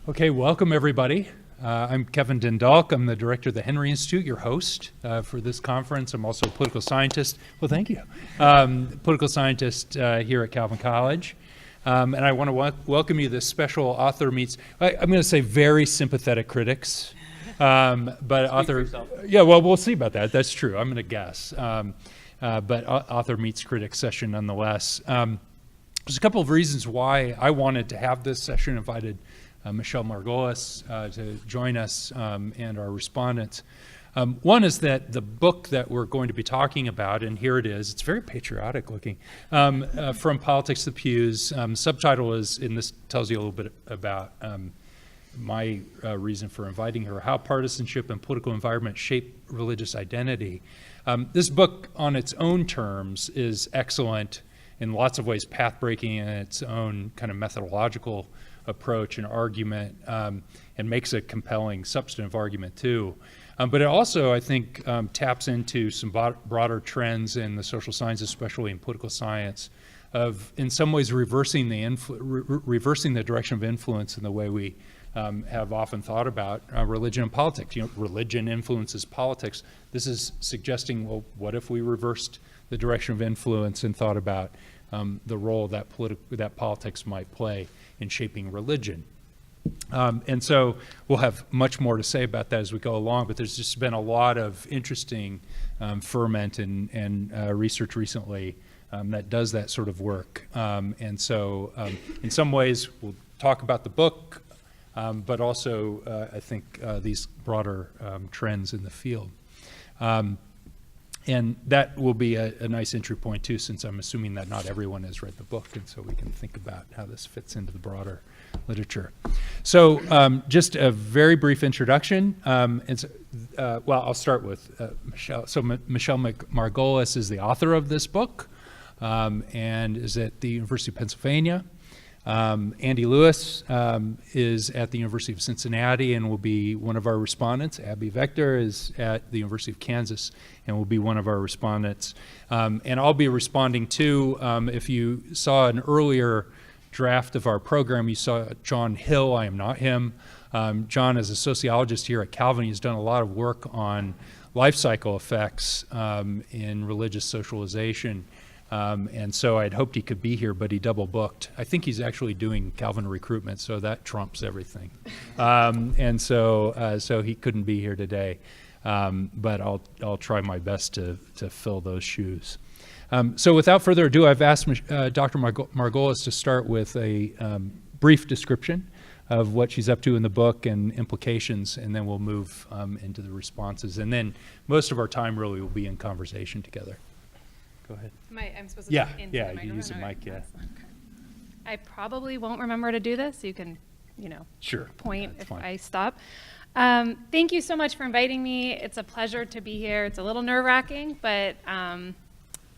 Okay, welcome everybody. I'm Kevin Dindalk. I'm the director of the Henry Institute, your host for this conference. I'm also a political scientist. Well, thank you. Political scientist here at Calvin College. And I want to welcome you to this special author meets, I'm going to say very sympathetic critics. But author, yeah, well, we'll see about that. That's true. I'm going to guess. But author meets critics session nonetheless. There's a couple of reasons why I wanted to have this session, invited Michelle Margolis to join us and our respondents. One is that the book that we're going to be talking about, and here it is, it's very patriotic looking, From Politics to Pews. Subtitle is, and this tells you a little bit about my reason for inviting her, How Partisanship and Political Environment Shape Religious Identity. This book on its own terms is excellent, in lots of ways path-breaking in its own kind of methodological approach and argument, and makes a compelling substantive argument too. But it also, I think, taps into some broader trends in the social sciences, especially in political science, of in some ways reversing the direction of influence in the way we have often thought about religion and politics. You know, religion influences politics. This is suggesting, well, what if we reversed the direction of influence and thought about the role that politics might play in shaping religion. And so we'll have much more to say about that as we go along, but there's just been a lot of interesting ferment and research recently that does that sort of work. And so in some ways we'll talk about the book, but also I think these broader trends in the field. And that will be a nice entry point too, since I'm assuming that not everyone has read the book, and so we can think about how this fits into the broader literature. So just a very brief introduction. Well, I'll start with Michelle. So Michelle Margolis is the author of this book and is at the University of Pennsylvania. Andy Lewis is at the University of Cincinnati and will be one of our respondents. Abby Vector is at the University of Kansas and will be one of our respondents. And I'll be responding too. If you saw an earlier draft of our program, you saw John Hill. I am not him. John is a sociologist here at Calvin. He's done a lot of work on life cycle effects in religious socialization. And so I'd hoped he could be here, but he double booked. I think he's actually doing Calvin recruitment, so that trumps everything. And so he couldn't be here today, but I'll try my best to fill those shoes. So without further ado, I've asked Dr. Margolis to start with a brief description of what she's up to in the book and implications, and then we'll move into the responses. And then most of our time really will be in conversation together. Go ahead. I'm supposed to talk into the microphone? You use the mic, yeah. Okay. I probably won't remember to do this. You can, sure. Point if fine. I stop. Thank you so much for inviting me. It's a pleasure to be here. It's a little nerve-wracking, but I'm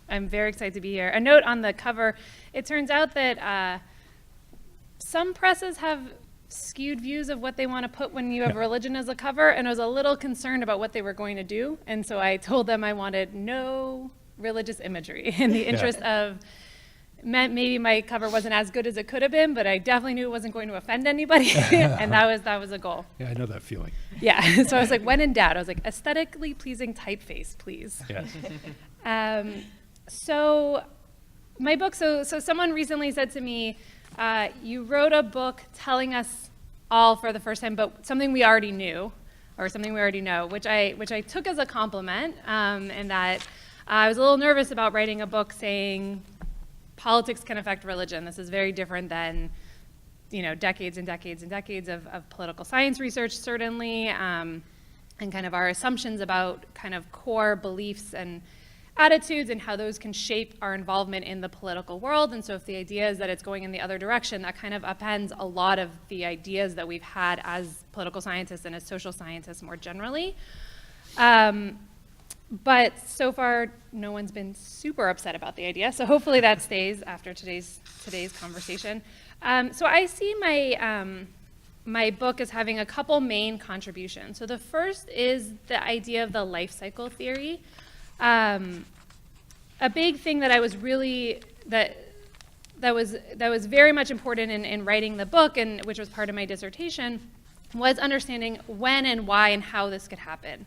very excited to be here. A note on the cover, it turns out that some presses have skewed views of what they want to put when you have religion as a cover, and I was a little concerned about what they were going to do, and so I told them I wanted no religious imagery in the interest of, maybe my cover wasn't as good as it could have been, but I definitely knew it wasn't going to offend anybody, and that was a goal. Yeah, I know that feeling. Yeah, so I was like, when in doubt, I was like, aesthetically pleasing typeface, please. Yes. So my book, so someone recently said to me, you wrote a book telling us all for the first time, but something we already knew, or something we already know, which I took as a compliment, and that I was a little nervous about writing a book saying politics can affect religion. This is very different than, decades and decades and decades of political science research, certainly, and kind of our assumptions about kind of core beliefs and attitudes and how those can shape our involvement in the political world. And so if the idea is that it's going in the other direction, that kind of upends a lot of the ideas that we've had as political scientists and as social scientists more generally. But so far, no one's been super upset about the idea, so hopefully that stays after today's conversation. So I see my book as having a couple main contributions. So the first is the idea of the life cycle theory. A big thing that that was very much important in writing the book, and which was part of my dissertation, was understanding when and why and how this could happen.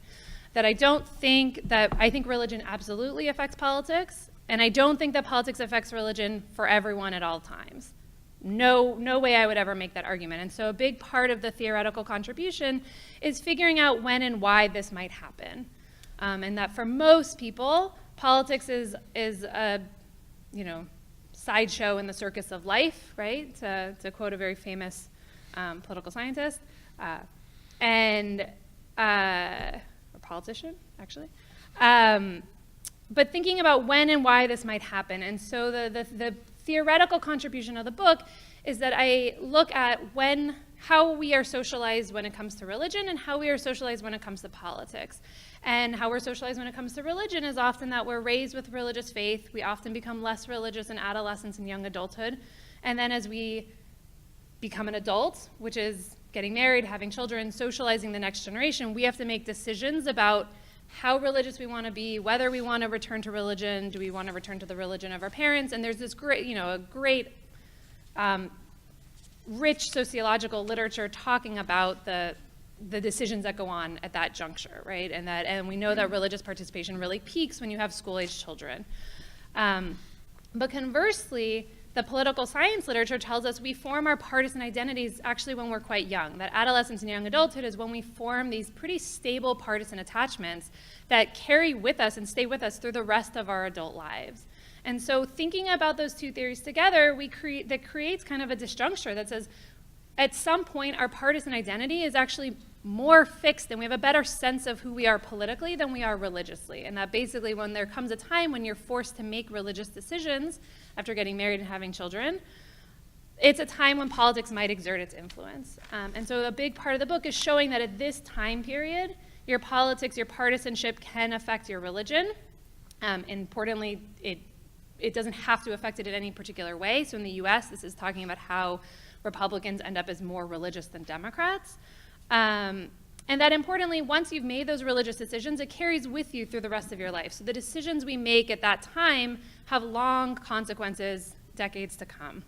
I think religion absolutely affects politics, and I don't think that politics affects religion for everyone at all times. No way I would ever make that argument. And so a big part of the theoretical contribution is figuring out when and why this might happen. And that for most people, politics is a, sideshow in the circus of life, right? To quote a very famous political scientist, or politician, actually. But thinking about when and why this might happen. And so the theoretical contribution of the book is that I look at how we are socialized when it comes to religion and how we are socialized when it comes to politics. And how we're socialized when it comes to religion is often that we're raised with religious faith. We often become less religious in adolescence and young adulthood. And then as we become an adult, which is getting married, having children, socializing the next generation, we have to make decisions about how religious we want to be, whether we want to return to religion, do we want to return to the religion of our parents, and there's this great, rich sociological literature talking about the decisions that go on at that juncture, right? And we know that religious participation really peaks when you have school-age children. But conversely, the political science literature tells us we form our partisan identities actually when we're quite young. That adolescence and young adulthood is when we form these pretty stable partisan attachments that carry with us and stay with us through the rest of our adult lives. And so thinking about those two theories together, that creates kind of a disjuncture that says, at some point, our partisan identity is actually more fixed and we have a better sense of who we are politically than we are religiously. And that basically when there comes a time when you're forced to make religious decisions after getting married and having children, it's a time when politics might exert its influence. And so a big part of the book is showing that at this time period, your politics, your partisanship can affect your religion. Importantly, it doesn't have to affect it in any particular way. So in the US, this is talking about how Republicans end up as more religious than Democrats. And that importantly, once you've made those religious decisions, it carries with you through the rest of your life. So the decisions we make at that time have long consequences, decades to come.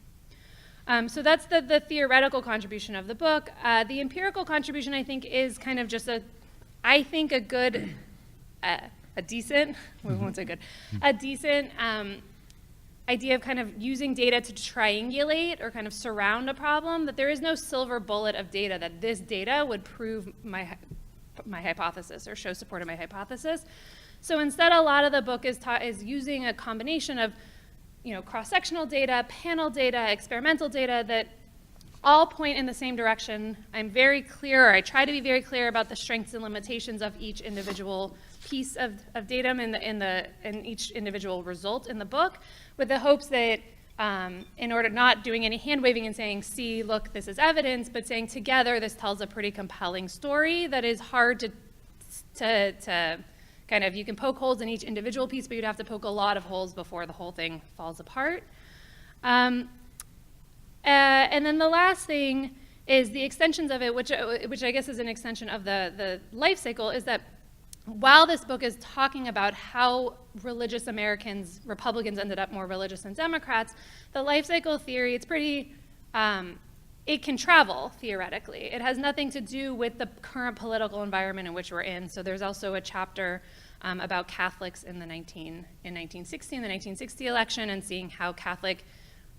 So that's the theoretical contribution of the book. The empirical contribution, I think, is kind of just a decent idea of kind of using data to triangulate or kind of surround a problem, that there is no silver bullet of data that this data would prove my hypothesis or show support of my hypothesis. So instead, a lot of the book is using a combination of cross-sectional data, panel data, experimental data that all point in the same direction. I'm very clear, or I try to be very clear about the strengths and limitations of each individual piece of data in each individual result in the book, with the hopes that in order not doing any hand waving and saying, see, look, this is evidence, but saying together this tells a pretty compelling story that is hard to kind of, you can poke holes in each individual piece, but you'd have to poke a lot of holes before the whole thing falls apart. And then the last thing is the extensions of it, which I guess is an extension of the life cycle, is that while this book is talking about how religious Americans, Republicans ended up more religious than Democrats, the life cycle theory, it's pretty, it can travel theoretically. It has nothing to do with the current political environment in which we're in. So there's also a chapter about Catholics in the 1960 election, and seeing how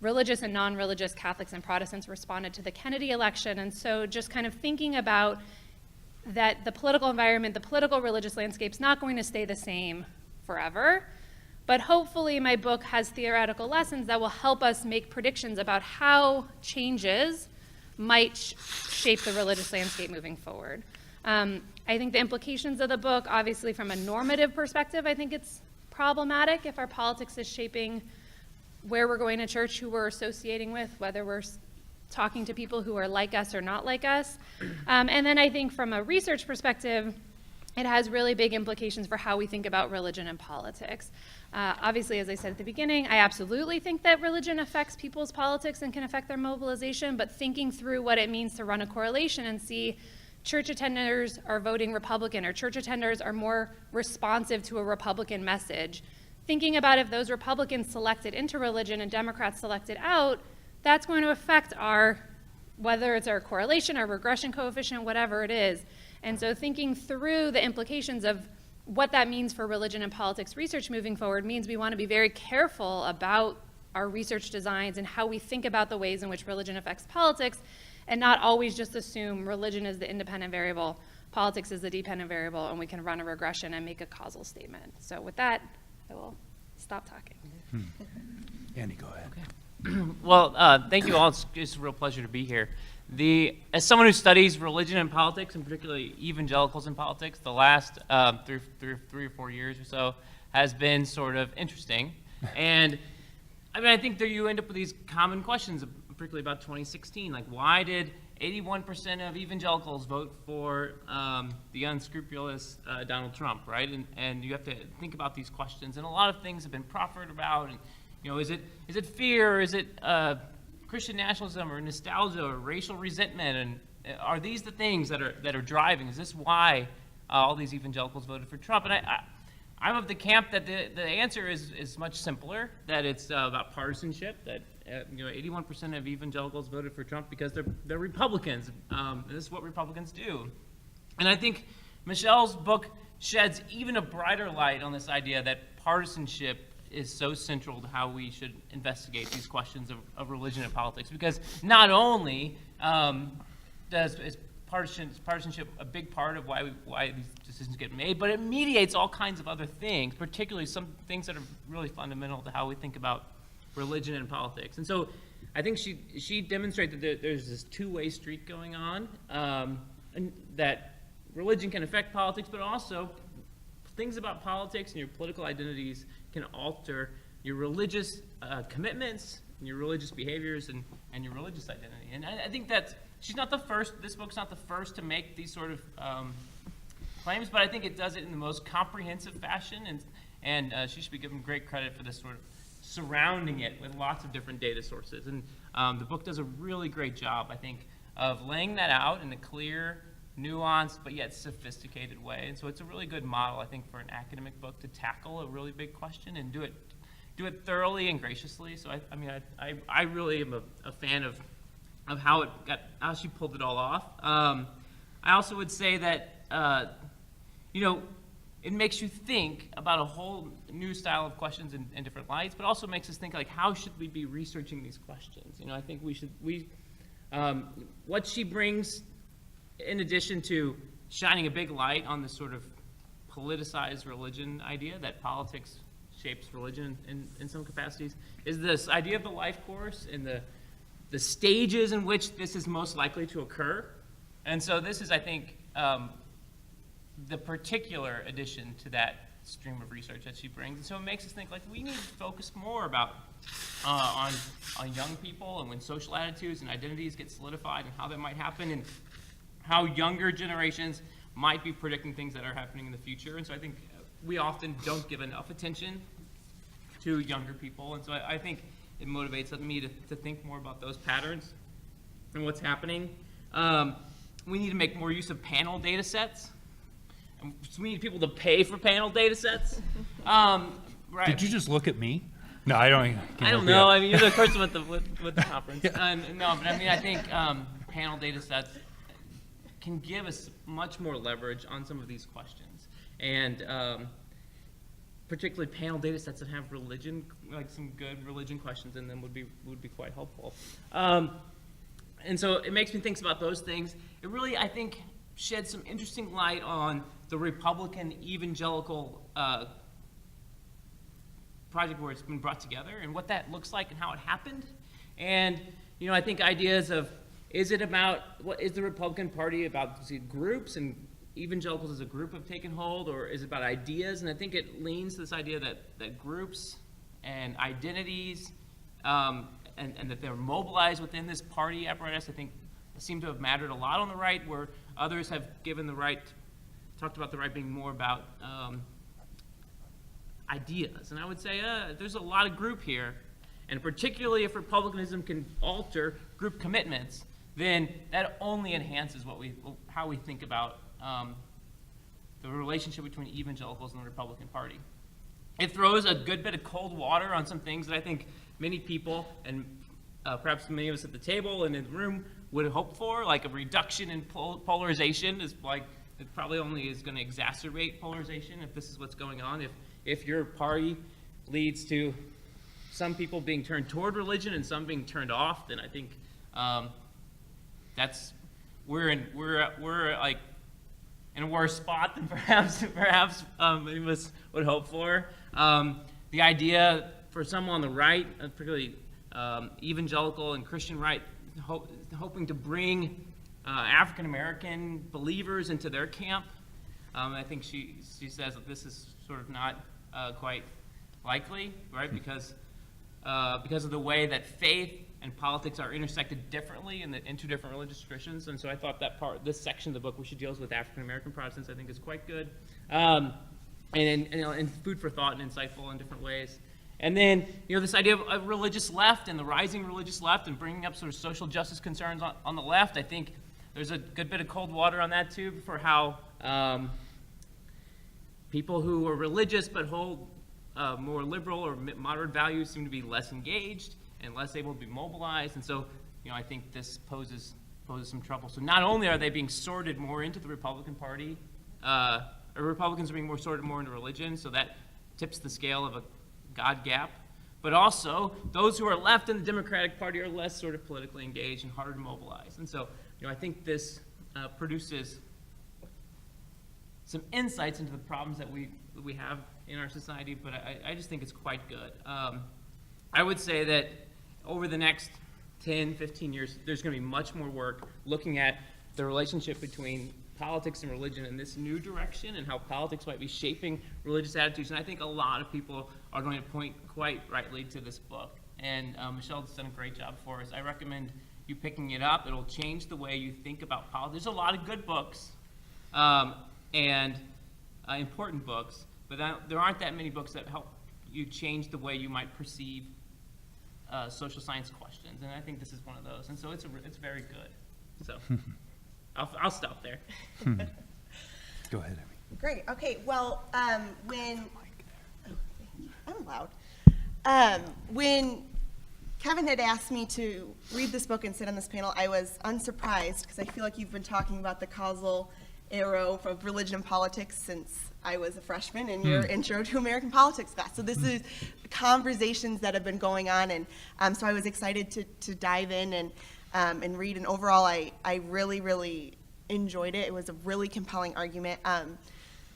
religious and non-religious Catholics and Protestants responded to the Kennedy election. And so just kind of thinking about that the political environment, the political religious landscape's not going to stay the same forever, but hopefully my book has theoretical lessons that will help us make predictions about how changes might shape the religious landscape moving forward. I think the implications of the book, obviously from a normative perspective, I think it's problematic if our politics is shaping where we're going to church, who we're associating with, whether we're talking to people who are like us or not like us. And then I think from a research perspective, it has really big implications for how we think about religion and politics. Obviously, as I said at the beginning, I absolutely think that religion affects people's politics and can affect their mobilization, but thinking through what it means to run a correlation and see church attenders are voting Republican or church attenders are more responsive to a Republican message, thinking about if those Republicans selected into religion and Democrats selected out, that's going to affect whether it's our correlation, our regression coefficient, whatever it is. And so thinking through the implications of what that means for religion and politics research moving forward means we want to be very careful about our research designs and how we think about the ways in which religion affects politics, and not always just assume religion is the independent variable, politics is the dependent variable, and we can run a regression and make a causal statement. So with that, I will stop talking. Andy, go ahead. Okay. Well, thank you all. It's a real pleasure to be here. As someone who studies religion and politics, and particularly evangelicals in politics, the last 3 or 4 years or so has been sort of interesting. And I mean, I think that you end up with these common questions, particularly about 2016. Like, why did 81% of evangelicals vote for the unscrupulous Donald Trump, right? And you have to think about these questions. And a lot of things have been proffered about. And, is it fear? Or is it Christian nationalism or nostalgia or racial resentment? And are these the things that are driving? Is this why all these evangelicals voted for Trump? And I'm of the camp that the answer is much simpler, that it's about partisanship, that 81% of evangelicals voted for Trump because they're Republicans. And this is what Republicans do. And I think Michelle's book sheds even a brighter light on this idea that partisanship is so central to how we should investigate these questions of religion and politics. Because not only is partisanship a big part of why these decisions get made, but it mediates all kinds of other things, particularly some things that are really fundamental to how we think about religion and politics. And so I think she demonstrated that there's this two-way street going on, and that religion can affect politics, but also things about politics and your political identities can alter your religious commitments and your religious behaviors and your religious identity. And I think that she's not the first, this book's not the first to make these sort of claims, but I think it does it in the most comprehensive fashion, and she should be given great credit for this sort of surrounding it with lots of different data sources. And the book does a really great job, I think, of laying that out in a clear, nuanced, but yet sophisticated way. And so it's a really good model, I think, for an academic book to tackle a really big question and do it thoroughly and graciously. So I really am a fan of how she pulled it all off. I also would say that it makes you think about a whole new style of questions in different lights, but also makes us think, like, how should we be researching these questions? I think what she brings, in addition to shining a big light on this sort of politicized religion idea that politics shapes religion in some capacities, is this idea of the life course and the stages in which this is most likely to occur. And so this is, I think, the particular addition to that stream of research that she brings. And so it makes us think, like, we need to focus more about on young people and when social attitudes and identities get solidified and how that might happen, and how younger generations might be predicting things that are happening in the future. And so I think we often don't give enough attention to younger people. And so I think it motivates me to think more about those patterns and what's happening. We need to make more use of panel data sets. And so we need people to pay for panel data sets. Right. Did you just look at me? No, I don't. I don't know. I mean, you're the person with the conference. Yeah. No, but I mean, I think panel data sets can give us much more leverage on some of these questions, and particularly panel data sets that have religion, like some good religion questions in them, would be quite helpful. And so it makes me think about those things. It really, I think, sheds some interesting light on the Republican evangelical project where it's been brought together and what that looks like and how it happened. And I think ideas of, is the Republican Party about groups and evangelicals as a group have taken hold, or is it about ideas? And I think it leans to this idea that groups and identities and that they're mobilized within this party apparatus, I think, seem to have mattered a lot on the right, where others have talked about the right being more about ideas. And I would say there's a lot of group here, and particularly if republicanism can alter group commitments, then that only enhances how we think about the relationship between evangelicals and the Republican Party. it throws a good bit of cold water on some things that I think many people, and perhaps many of us at the table and in the room, would hope for, like a reduction in polarization. Is like, it probably only is going to exacerbate polarization if this is what's going on. If your party leads to some people being turned toward religion and some being turned off, then I think we're like in a worse spot than perhaps many of us would hope for. The idea for some on the right, particularly evangelical and Christian right, hoping to bring African American believers into their camp. I think she says that this is sort of not quite likely, right? Because of the way that faith and politics are intersected differently in two different religious traditions. And so I thought this section of the book, which she deals with African American Protestants, I think is quite good, and food for thought and insightful in different ways. And then, this idea of a religious left and the rising religious left and bringing up sort of social justice concerns on the left, I think there's a good bit of cold water on that too, for how people who are religious but hold more liberal or moderate values seem to be less engaged and less able to be mobilized. And so, I think this poses some trouble. So not only are they being sorted more into the Republican Party, or Republicans are being sorted more into religion, so that tips the scale of a God gap, but also those who are left in the Democratic Party are less sort of politically engaged and harder to mobilize. And so, I think this produces some insights into the problems that we have in our society, but I just think it's quite good. I would say that over the next 10, 15 years, there's going to be much more work looking at the relationship between politics and religion in this new direction and how politics might be shaping religious attitudes. And I think a lot of people are going to point quite rightly to this book. And Michelle's done a great job for us. I recommend you picking it up. It'll change the way you think about politics. There's a lot of good books and important books, but there aren't that many books that help you change the way you might perceive social science questions. And I think this is one of those. And so it's very good. So I'll stop there. Go ahead, Amy. Great. Okay. Well, when I'm loud. When Kevin had asked me to read this book and sit on this panel, I was unsurprised because I feel like you've been talking about the causal arrow of religion and politics since I was a freshman in your Intro to American Politics class. So this is conversations that have been going on, and so I was excited to dive in and read. And overall, I really, really enjoyed it. It was a really compelling argument.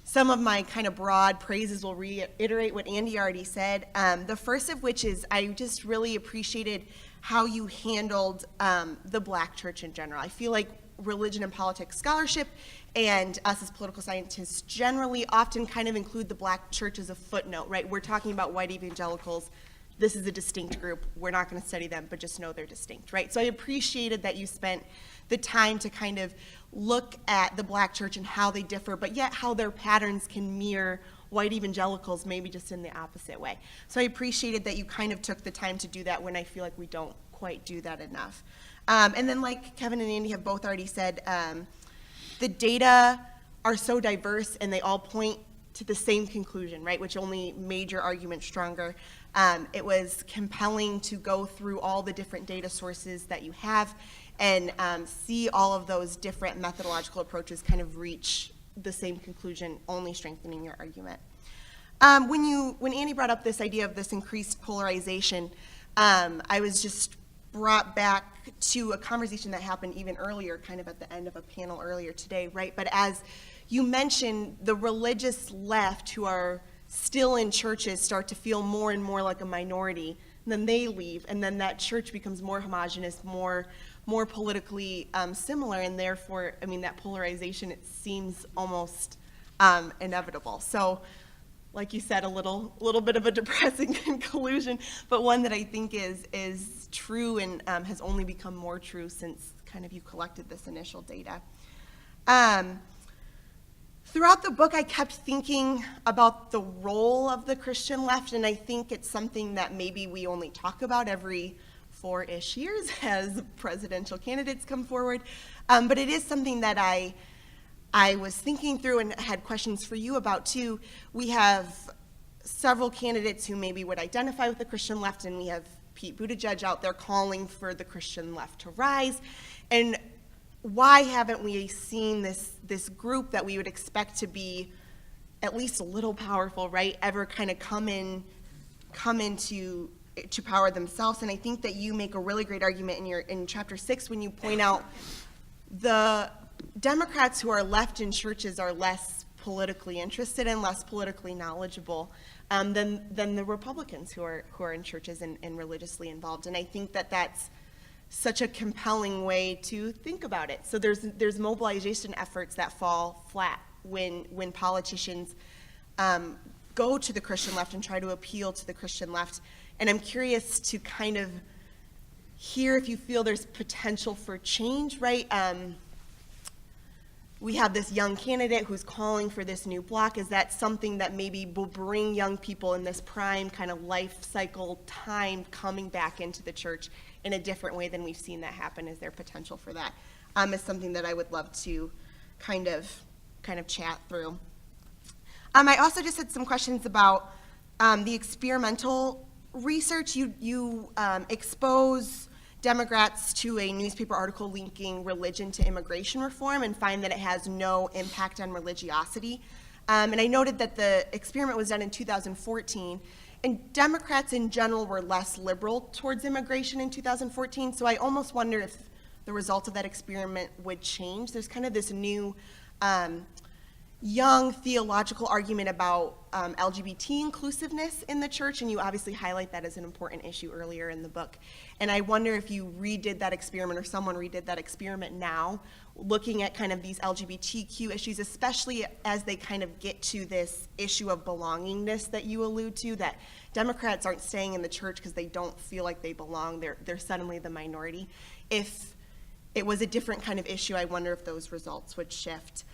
Some of my kind of broad praises will reiterate what Andy already said. The first of which is I just really appreciated how you handled the Black church in general. I feel like religion and politics scholarship and us as political scientists generally often kind of include the Black church as a footnote, right? We're talking about white evangelicals. This is a distinct group. We're not going to study them, but just know they're distinct, right? So I appreciated that you spent the time to kind of look at the Black church and how they differ, but yet how their patterns can mirror white evangelicals, maybe just in the opposite way. So I appreciated that you kind of took the time to do that when I feel like we don't quite do that enough. And then like Kevin and Andy have both already said, the data are so diverse and they all point to the same conclusion, right, which only made your argument stronger. It was compelling to go through all the different data sources that you have and see all of those different methodological approaches kind of reach the same conclusion, only strengthening your argument. When Andy brought up this idea of this increased polarization, I was just brought back to a conversation that happened even earlier, kind of at the end of a panel earlier today, right? But as you mentioned, the religious left who are still in churches start to feel more and more like a minority, and then they leave, and then that church becomes more homogenous, more politically similar, and therefore, I mean, that polarization, it seems almost inevitable. So, like you said, a little bit of a depressing conclusion, but one that I think is true and has only become more true since kind of you collected this initial data. Throughout the book, I kept thinking about the role of the Christian left, and I think it's something that maybe we only talk about every 4-ish years as presidential candidates come forward. But it is something that I was thinking through and had questions for you about too. We have several candidates who maybe would identify with the Christian left, and we have Pete Buttigieg out there calling for the Christian left to rise. And why haven't we seen this group that we would expect to be at least a little powerful, right, ever kind of come into to power themselves? And I think that you make a really great argument in chapter 6 when you point out the Democrats who are left in churches are less politically interested and less politically knowledgeable than the Republicans who are in churches and religiously involved. And I think that that's such a compelling way to think about it. So there's mobilization efforts that fall flat when politicians go to the Christian left and try to appeal to the Christian left. And I'm curious to kind of hear if you feel there's potential for change, right? We have this young candidate who's calling for this new block. Is that something that maybe will bring young people in this prime kind of life cycle time coming back into the church in a different way than we've seen that happen? Is there potential for that? Is something that I would love to kind of chat through. I also just had some questions about the experimental research. You expose Democrats to a newspaper article linking religion to immigration reform and find that it has no impact on religiosity. And I noted that the experiment was done in 2014, and Democrats in general were less liberal towards immigration in 2014, so I almost wonder if the result of that experiment would change. There's kind of this new young theological argument about LGBT inclusiveness in the church, and you obviously highlight that as an important issue earlier in the book. And I wonder if you redid that experiment, or someone redid that experiment now, looking at kind of these LGBTQ issues, especially as they kind of get to this issue of belongingness that you allude to, that Democrats aren't staying in the church because they don't feel like they belong, they're suddenly the minority. If it was a different kind of issue, I wonder if those results would shift.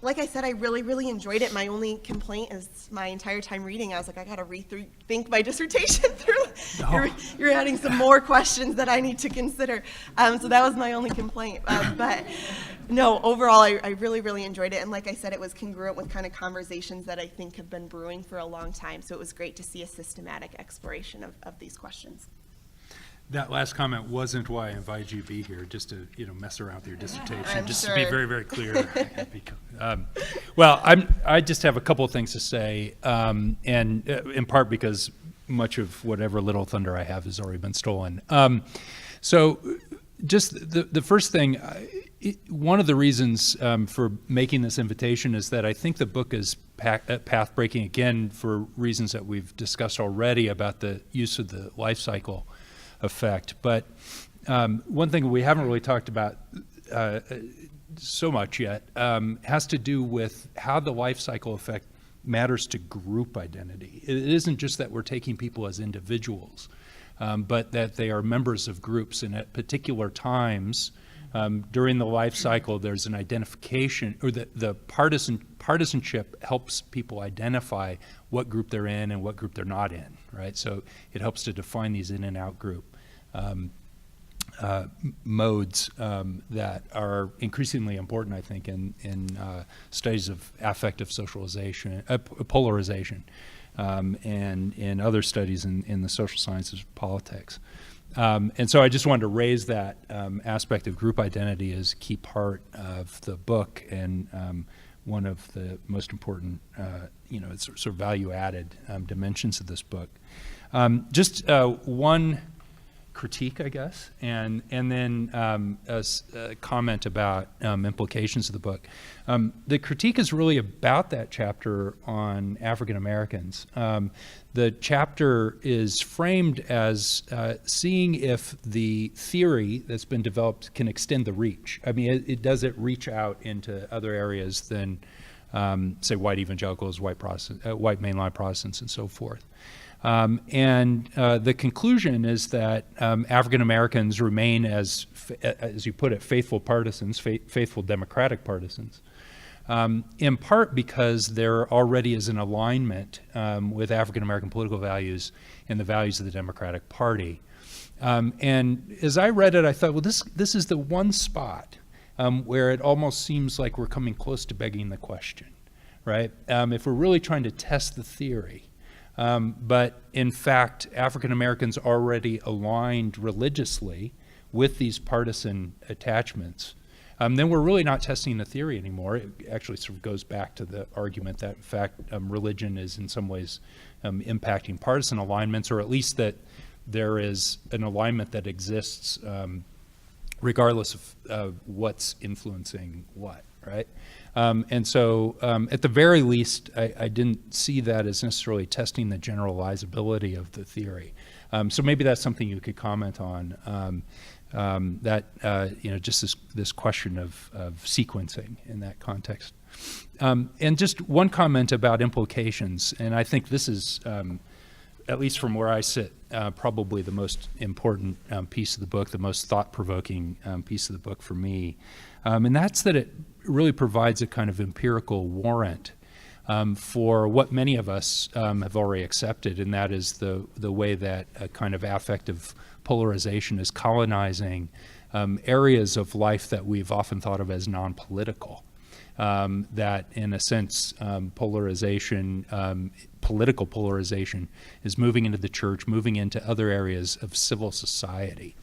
Like I said, I really, really enjoyed it. My only complaint is my entire time reading, I was like, I gotta rethink my dissertation through. No. You're adding some more questions that I need to consider. So that was my only complaint. But no, overall, I really, really enjoyed it. And like I said, it was congruent with kind of conversations that I think have been brewing for a long time. So it was great to see a systematic exploration of these questions. That last comment wasn't why I invited you to be here, just to, mess around with your dissertation, I'm just sure. to be very, very clear. Well, I just have a couple of things to say, and in part because much of whatever little thunder I have has already been stolen. So just the first thing, one of the reasons for making this invitation is that I think the book is path-breaking, again, for reasons that we've discussed already about the use of the life cycle effect. But one thing we haven't really talked about so much yet has to do with how the life cycle effect matters to group identity. It isn't just that we're taking people as individuals, but that they are members of groups, and at particular times during the life cycle there's an identification, or the partisanship helps people identify what group they're in and what group they're not in, right? So it helps to define these in and out group modes that are increasingly important, I think, in studies of affective socialization, polarization, and in other studies in the social sciences of politics. And so I just wanted to raise that aspect of group identity as a key part of the book, and one of the most important, sort of value-added dimensions of this book. Just one critique, I guess, and then a comment about implications of the book. The critique is really about that chapter on African Americans. The chapter is framed as seeing if the theory that's been developed can extend the reach. I mean, does it reach out into other areas than, say, white evangelicals, white mainline Protestants, and so forth. And the conclusion is that African Americans remain as you put it, faithful partisans, faithful Democratic partisans, in part because there already is an alignment with African American political values and the values of the Democratic Party. And as I read it, I thought, well, this is the one spot where it almost seems like we're coming close to begging the question. right? If we're really trying to test the theory, but in fact, African Americans already aligned religiously with these partisan attachments, then we're really not testing the theory anymore. It actually sort of goes back to the argument that, in fact, religion is in some ways impacting partisan alignments, or at least that there is an alignment that exists regardless of what's influencing what, right? And so at the very least, I didn't see that as necessarily testing the generalizability of the theory. So maybe that's something you could comment on, just this question of sequencing in that context. And just one comment about implications, and I think this is, at least from where I sit, probably the most important piece of the book, the most thought-provoking piece of the book for me. And that's that it really provides a kind of empirical warrant for what many of us have already accepted, and that is the way that a kind of affective polarization is colonizing areas of life that we've often thought of as non-political. That in a sense, political polarization is moving into the church, moving into other areas of civil society.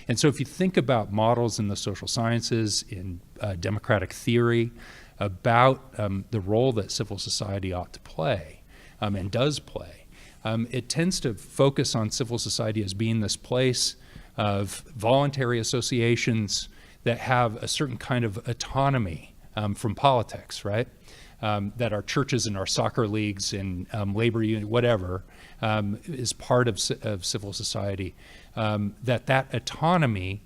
And so if you think about models in the social sciences, in democratic theory, about the role that civil society ought to play and does play, it tends to focus on civil society as being this place of voluntary associations that have a certain kind of autonomy from politics, right? That our churches and our soccer leagues and labor union, whatever, is part of civil society. That autonomy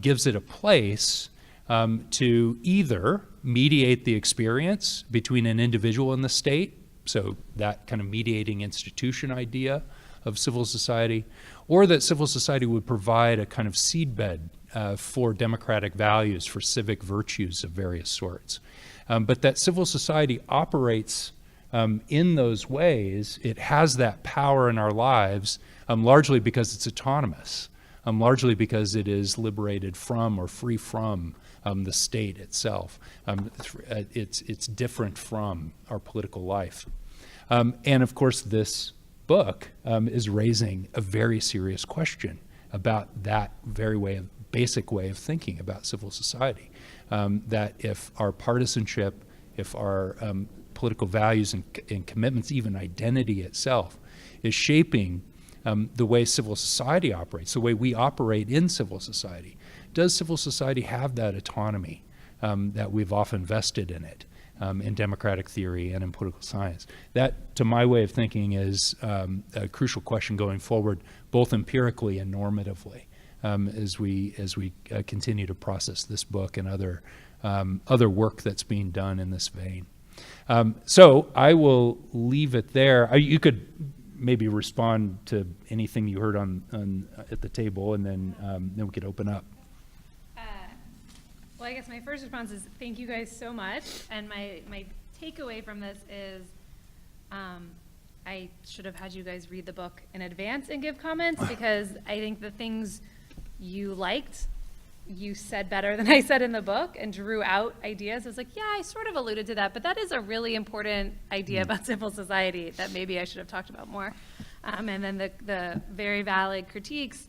gives it a place to either mediate the experience between an individual and the state, so that kind of mediating institution idea of civil society, or that civil society would provide a kind of seedbed for democratic values, for civic virtues of various sorts. But that civil society operates in those ways. It has that power in our lives, largely because it's autonomous, largely because it is liberated from or free from the state itself. It's different from our political life. And of course, this book is raising a very serious question about that very basic way of thinking about civil society. That if our partisanship, if our political values and commitments, even identity itself, is shaping the way civil society operates, the way we operate in civil society, does civil society have that autonomy that we've often vested in it, in democratic theory and in political science? That, to my way of thinking, is a crucial question going forward, both empirically and normatively, as we continue to process this book and other work that's being done in this vein. So I will leave it there. You could maybe respond to anything you heard on at the table, and then we could open up. Well, I guess my first response is thank you guys so much. And my takeaway from this is I should have had you guys read the book in advance and give comments, because I think the things you liked, you said better than I said in the book and drew out ideas. I was like, yeah, I sort of alluded to that, but that is a really important idea about civil society that maybe I should have talked about more. And then the very valid critiques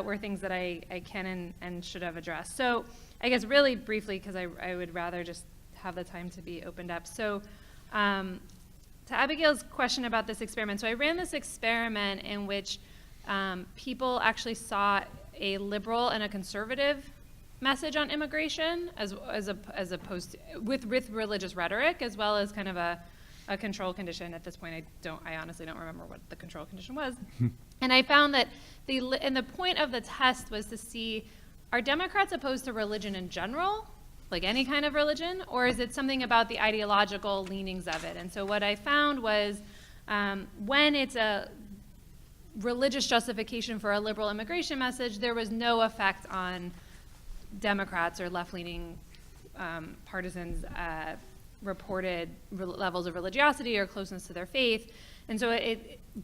were things that I can and should have addressed. So I guess really briefly, because I would rather just have the time to be opened up. So to Abigail's question about this experiment, so I ran this experiment in which people actually saw a liberal and a conservative message on immigration as opposed to, with religious rhetoric, as well as kind of a control condition. At this point, I honestly don't remember what the control condition was. And I found that the point of the test was to see, are Democrats opposed to religion in general, like any kind of religion, or is it something about the ideological leanings of it? And so what I found was when it's a religious justification for a liberal immigration message, there was no effect on Democrats or left-leaning partisans' reported levels of religiosity or closeness to their faith. And so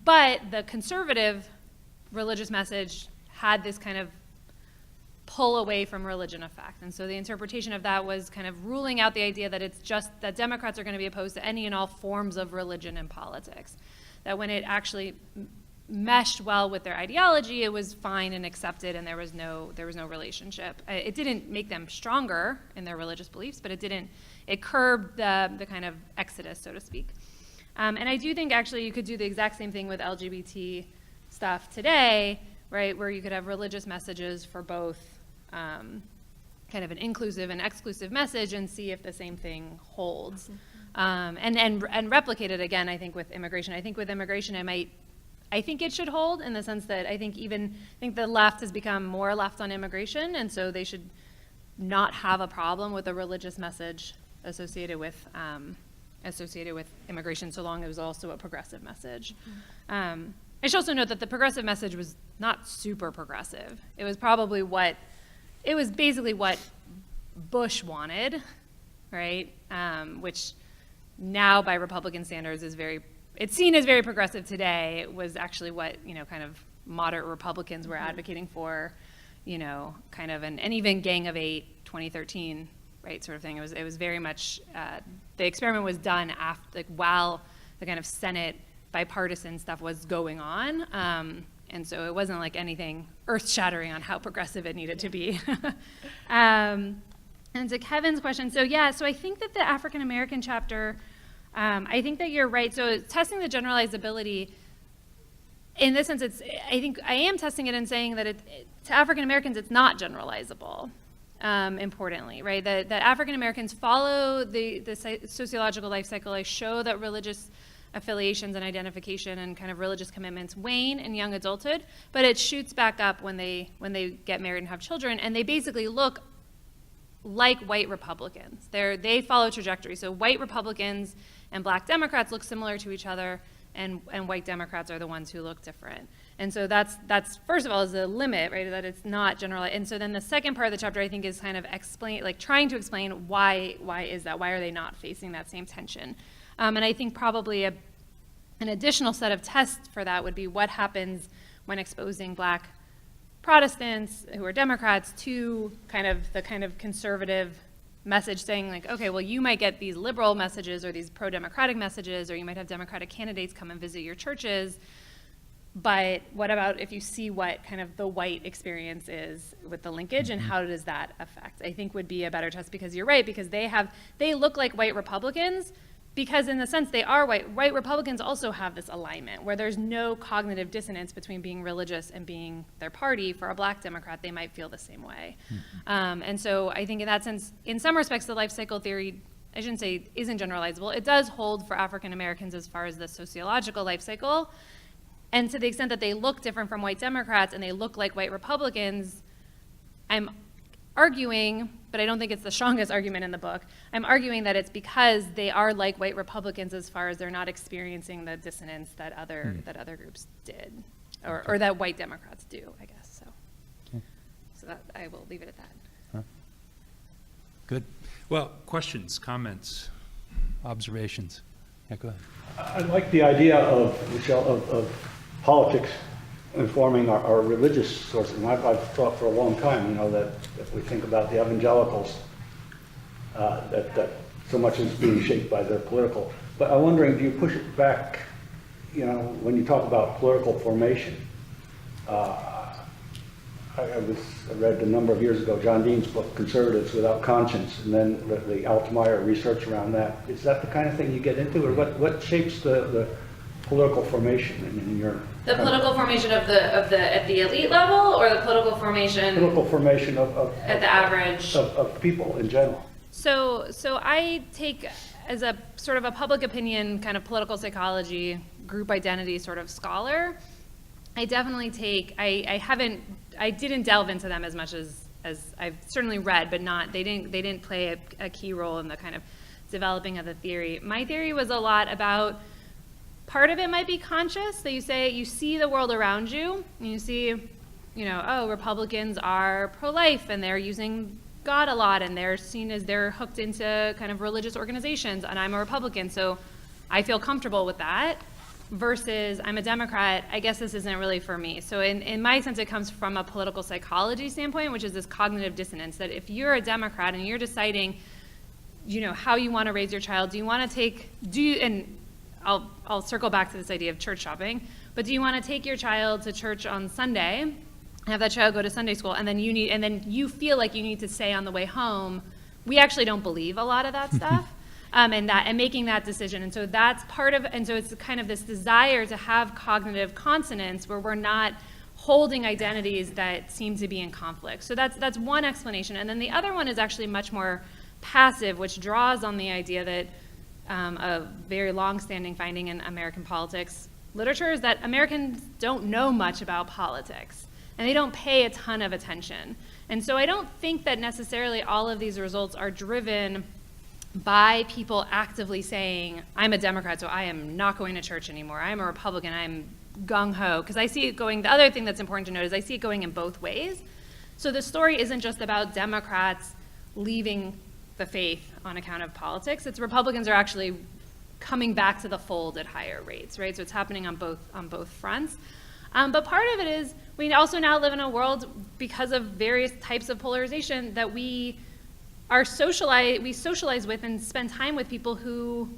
but the conservative religious message had this kind of pull away from religion effect. And so the interpretation of that was kind of ruling out the idea that it's just that Democrats are going to be opposed to any and all forms of religion and politics. That when it actually meshed well with their ideology, it was fine and accepted, and there was no relationship. It didn't make them stronger in their religious beliefs, but it curbed the kind of exodus, so to speak. And I do think actually you could do the exact same thing with LGBT stuff today, right, where you could have religious messages for both kind of an inclusive and exclusive message and see if the same thing holds. And replicate it again, I think, with immigration. I think with immigration I think it should hold in the sense that I think the left has become more left on immigration, and so they should not have a problem with a religious message associated with immigration, so long as it was also a progressive message. I should also note that the progressive message was not super progressive. It was basically what Bush wanted, right? Which now by Republican standards it's seen as very progressive today. It was actually what, kind of moderate Republicans were advocating for, kind of and even Gang of Eight, 2013, right, sort of thing. It was very much, the experiment was done after, while the kind of Senate bipartisan stuff was going on. And so it wasn't like anything earth-shattering on how progressive it needed to be. And to Kevin's question, so I think that the African American chapter, I think that you're right. So testing the generalizability, in this sense, I think I am testing it and saying that to African Americans, it's not generalizable, importantly, right? That African Americans follow the sociological life cycle. I show that religious affiliations and identification and kind of religious commitments wane in young adulthood, but it shoots back up when they get married and have children, and they basically look like white Republicans. They follow trajectory. So white Republicans and black Democrats look similar to each other, and white Democrats are the ones who look different. And so that's first of all is a limit, right? That it's not generalized. And so then the second part of the chapter I think is kind of trying to explain why is that? Why are they not facing that same tension? And I think probably an additional set of tests for that would be what happens when exposing black Protestants who are Democrats to the kind of conservative message saying like, okay, well, you might get these liberal messages or these pro-democratic messages, or you might have Democratic candidates come and visit your churches, but what about if you see what kind of the white experience is with the linkage, and how does that affect? I think would be a better test, because you're right, because they look like white Republicans, because in the sense they are white. White Republicans also have this alignment where there's no cognitive dissonance between being religious and being their party. For a black Democrat, they might feel the same way. And so I think in that sense, in some respects, the life cycle theory, I shouldn't say isn't generalizable. It does hold for African Americans as far as the sociological life cycle. And to the extent that they look different from white Democrats and they look like white Republicans, I'm arguing, but I don't think it's the strongest argument in the book, I'm arguing that it's because they are like white Republicans as far as they're not experiencing the dissonance that other groups did, or that white Democrats do, I guess. So that, I will leave it at that. Good. Well, questions, comments, observations? Yeah, go ahead. I like the idea of, Michelle, of politics informing our religious sources. And I've thought for a long time, that if we think about the evangelicals, that so much is being shaped by their political. But I'm wondering, do you push it back, when you talk about political formation? I read a number of years ago John Dean's book, Conservatives Without Conscience, and then the Altmaier research around that. Is that the kind of thing you get into, or what shapes the political formation in your... The political formation of the at the elite level, or the political formation... Political formation of at the average... Of people in general. So I take, as a sort of a public opinion, kind of political psychology, group identity sort of scholar, I definitely take, I didn't delve into them as much as I've certainly read, but they didn't play a key role in the kind of developing of the theory. My theory was a lot about, part of it might be conscious, that you see the world around you, and you see, Republicans are pro-life, and they're using God a lot, and they're seen as they're hooked into kind of religious organizations, and I'm a Republican, so I feel comfortable with that. versus I'm a Democrat, I guess this isn't really for me. So in my sense, it comes from a political psychology standpoint, which is this cognitive dissonance, that if you're a Democrat and you're deciding, how you want to raise your child, and I'll circle back to this idea of church shopping, but do you want to take your child to church on Sunday, have that child go to Sunday school, and then you feel like you need to say on the way home, we actually don't believe a lot of that stuff. And making that decision. And so that's part of, and so it's kind of this desire to have cognitive consonance where we're not holding identities that seem to be in conflict. So that's one explanation. And then the other one is actually much more passive, which draws on the idea that a very long-standing finding in American politics literature is that Americans don't know much about politics, and they don't pay a ton of attention. And so I don't think that necessarily all of these results are driven by people actively saying, I'm a Democrat, so I am not going to church anymore. I'm a Republican, I'm gung-ho. Because I see it going, the other thing that's important to note is I see it going in both ways. So the story isn't just about Democrats leaving the faith on account of politics. It's Republicans are actually coming back to the fold at higher rates, right? So it's happening on both fronts. But part of it is we also now live in a world, because of various types of polarization, that we socialize with and spend time with people who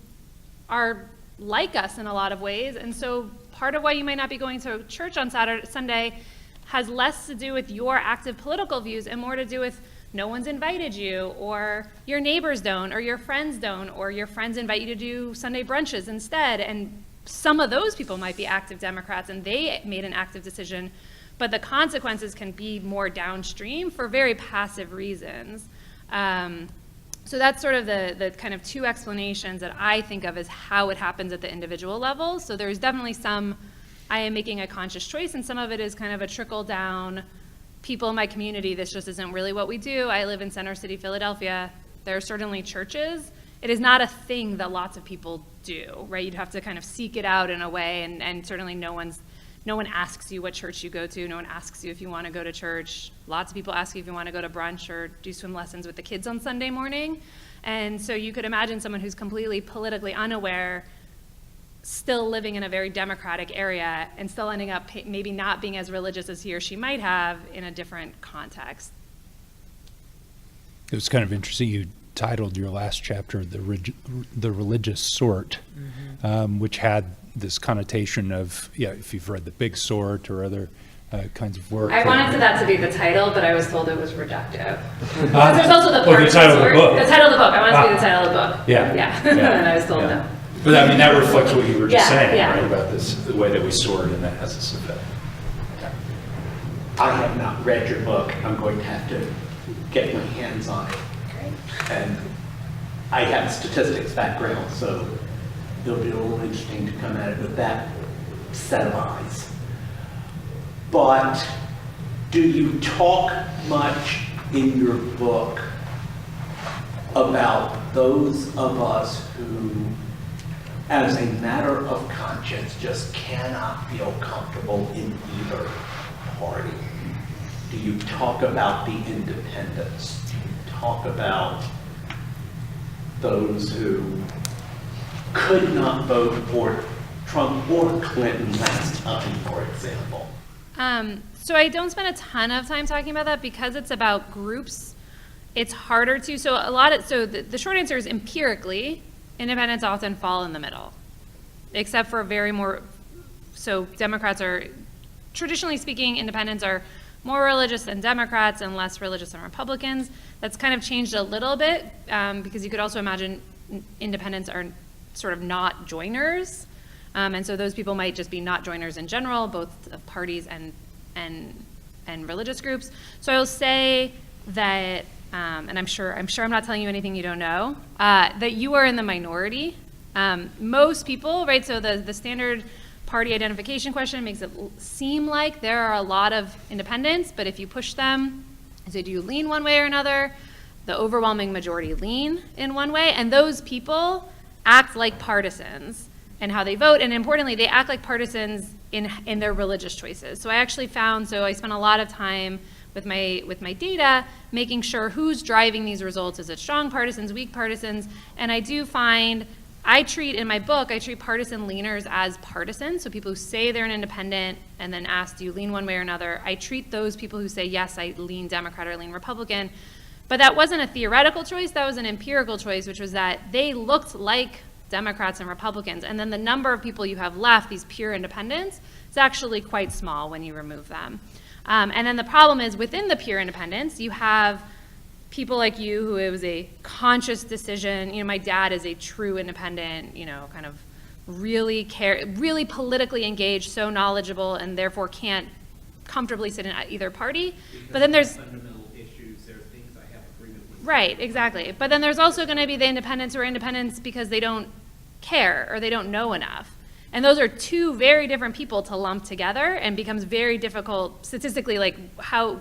are like us in a lot of ways. And so part of why you might not be going to church on Sunday has less to do with your active political views and more to do with no one's invited you, or your neighbors don't, or your friends don't, or your friends invite you to do Sunday brunches instead. And some of those people might be active Democrats and they made an active decision, but the consequences can be more downstream for very passive reasons. So that's sort of the kind of two explanations that I think of as how it happens at the individual level. So there's definitely some, I am making a conscious choice, and some of it is kind of a trickle down, people in my community, this just isn't really what we do. I live in Center City, Philadelphia. There are certainly churches. It is not a thing that lots of people do, right? You'd have to kind of seek it out in a way, and certainly no one asks you what church you go to. No one asks you if you want to go to church. Lots of people ask you if you want to go to brunch or do swim lessons with the kids on Sunday morning. And so you could imagine someone who's completely politically unaware still living in a very democratic area and still ending up maybe not being as religious as he or she might have in a different context. It was kind of interesting. You titled your last chapter The Religious Sort, which had this connotation of, if you've read The Big Sort or other kinds of work. I wanted that to be the title, but I was told it was reductive. There's also the the title of the book. The title of the book. I wanted to be the title of the book. Yeah. And I was told no. But I mean, that reflects what you were just saying, Yeah. right, about this, the way that we sort, and that has this effect. I have not read your book. I'm going to have to get my hands on it. Great. And I have a statistics background, so it'll be a little interesting to come at it with that set of eyes. But do you talk much in your book about those of us who, as a matter of conscience, just cannot feel comfortable in either party? Do you talk about the independents? Do you talk about those who could not vote for Trump or Clinton last time, for example? So I don't spend a ton of time talking about that because it's about groups. It's harder to, so the short answer is empirically, independents often fall in the middle, except for so Democrats are, traditionally speaking, independents are more religious than Democrats and less religious than Republicans. That's kind of changed a little bit because you could also imagine independents are sort of not joiners. And so those people might just be not joiners in general, both of parties and religious groups. So I will say that, and I'm sure I'm not telling you anything you don't know, that you are in the minority. Most people, right, so the standard party identification question makes it seem like there are a lot of independents, but if you push them, so do you lean one way or another? The overwhelming majority lean in one way, and those people act like partisans in how they vote, and importantly, they act like partisans in their religious choices. So I actually I spent a lot of time with my data, making sure who's driving these results. Is it strong partisans, weak partisans? And I do find I treat, in my book, I treat partisan leaners as partisans. So people who say they're an independent and then ask, do you lean one way or another? I treat those people who say, yes, I lean Democrat or lean Republican. But that wasn't a theoretical choice, that was an empirical choice, which was that they looked like Democrats and Republicans. And then the number of people you have left, these pure independents, is actually quite small when you remove them. And then the problem is within the pure independents, you have people like you who it was a conscious decision. You know, my dad is a true independent, you know, kind of really politically engaged, so knowledgeable, and therefore can't comfortably sit in either party. But then there's fundamental issues, there are things I have agreement with. right, exactly. But then there's also going to be the independents who are independents because they don't care or they don't know enough. And those are two very different people to lump together, and becomes very difficult statistically, like how,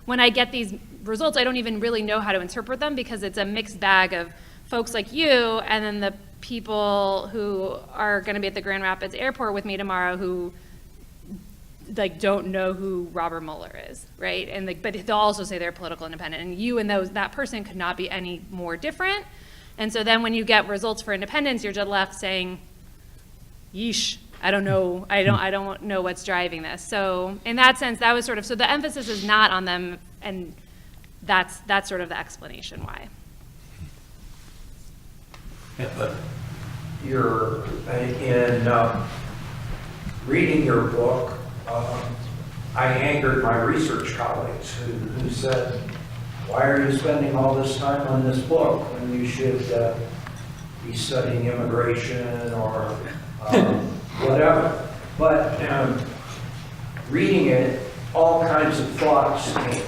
when I get these results, I don't even really know how to interpret them because it's a mixed bag of folks like you and then the people who are going to be at the Grand Rapids airport with me tomorrow who like don't know who Robert Mueller is, right? And like, but they'll also say they're political independent, and you and that person could not be any more different. And so then when you get results for independents, you're just left saying, yeesh, I don't know what's driving this. So in that sense, that was sort of, so the emphasis is not on them, and that's sort of the explanation why. But you're, in reading your book, I angered my research colleagues who said, why are you spending all this time on this book when you should be studying immigration or whatever? But reading it, all kinds of thoughts came.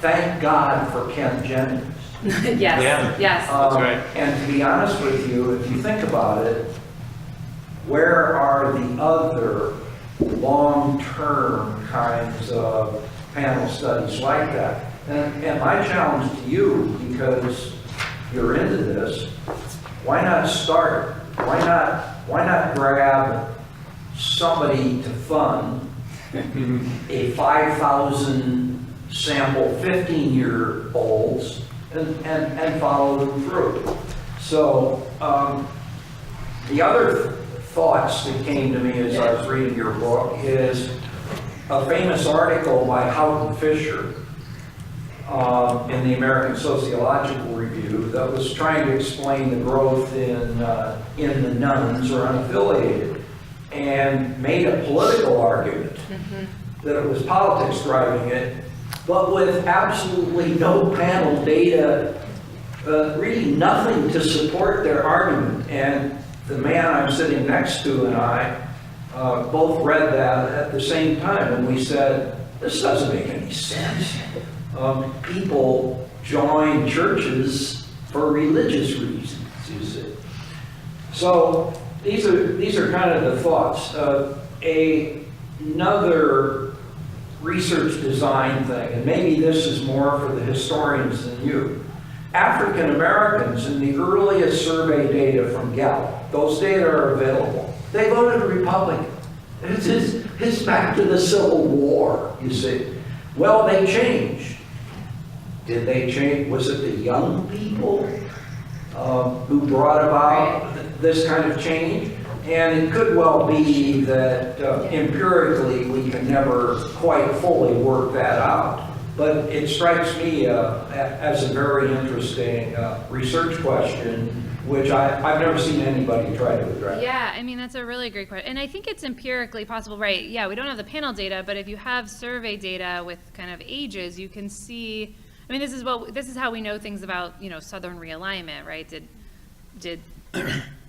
Thank God for Ken Jennings. Yes, yes. That's right. And to be honest with you, if you think about it, where are the other long-term kinds of panel studies like that? And my challenge to you, because you're into this, why not start? Why not grab somebody to fund a 5,000 sample 15-year-olds and follow them through? So the other thoughts that came to me as I was reading your book is a famous article by Houghton Fisher in the American Sociological Review that was trying to explain the growth in the nuns or unaffiliated, and made a political argument that it was politics driving it, but with absolutely no panel data, really nothing to support their argument. And the man I'm sitting next to and I both read that at the same time, and we said, this doesn't make any sense. People join churches for religious reasons, you see. So these are kind of the thoughts. Another research design thing, and maybe this is more for the historians than you. African Americans in the earliest survey data from Gallup, those data are available, they voted Republican. It's back to the Civil War, you see. Well, they changed. Did they change? Was it the young people who brought about this kind of change? And it could well be that empirically we can never quite fully work that out. But it strikes me as a very interesting research question, which I've never seen anybody try to address. Yeah, I mean, that's a really great question. And I think it's empirically possible, right? Yeah, we don't have the panel data, but if you have survey data with kind of ages, you can see, I mean, this is how we know things about, you know, Southern realignment, right?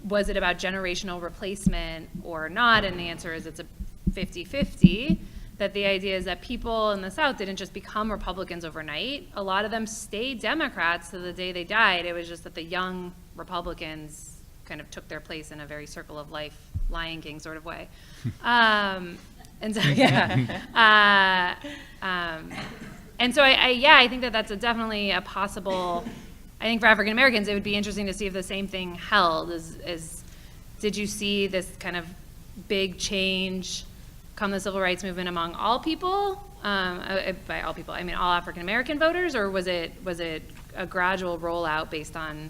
Was it about generational replacement or not? And the answer is it's a 50-50. That the idea is that people in the South didn't just become Republicans overnight. A lot of them stayed Democrats to the day they died. It was just that the young Republicans kind of took their place in a very circle of life, Lion King sort of way. And so, yeah. And so, I think that that's definitely a possible. I think for African Americans, it would be interesting to see if the same thing held. Did you see this kind of big change come the civil rights movement among all people? By all people, I mean all African American voters, or was it a gradual rollout based on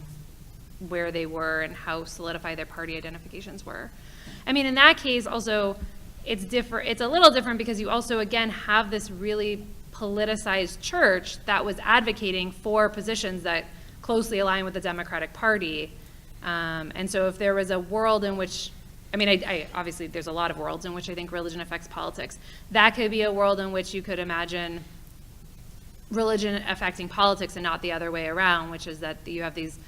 where they were and how solidified their party identifications were. I mean, in that case, also, it's different. It's a little different because you also, again, have this really politicized church that was advocating for positions that closely align with the Democratic Party. And so if there was a world in which, I mean, I obviously there's a lot of worlds in which I think religion affects politics. That could be a world in which you could imagine religion affecting politics and not the other way around, which is that you have these,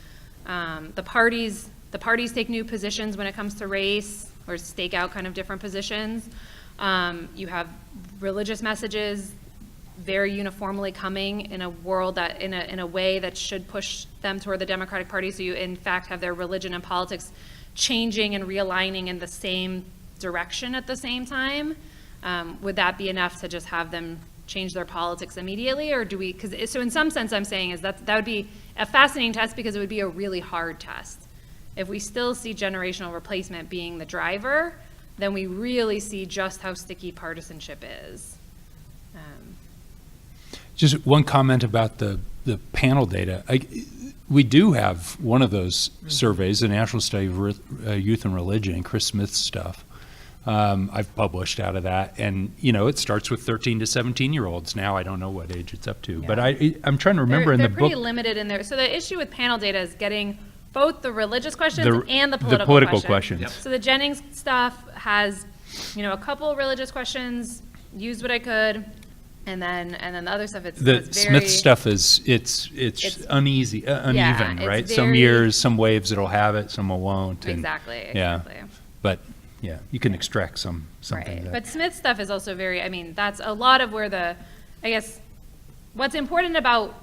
the parties take new positions when it comes to race or stake out kind of different positions. You have religious messages very uniformly coming in a world that, in a way that should push them toward the Democratic Party. So you, in fact, have their religion and politics changing and realigning in the same direction at the same time. Would that be enough to just have them change their politics immediately, or do we? Because so in some sense, I'm saying is that would be a fascinating test because it would be a really hard test. If we still see generational replacement being the driver, then we really see just how sticky partisanship is. Just one comment about the panel data. We do have one of those surveys, the National Study of Youth and Religion, Chris Smith's stuff. I've published out of that, and it starts with 13 to 17-year-olds. Now I don't know what age it's up to, but I'm trying to remember they're in the pretty book. limited in there. So the issue with panel data is getting both the religious questions and the political questions. questions. Yep. So the Jennings stuff has, a couple religious questions, used what I could, and then the other stuff it's The it's very, Smith stuff is it's uneven, it's right? Some very- years, some waves it'll have it, some won't. And, Exactly. but yeah, you can extract something. Right. that- But Smith stuff is also very, that's a lot of where I guess, what's important about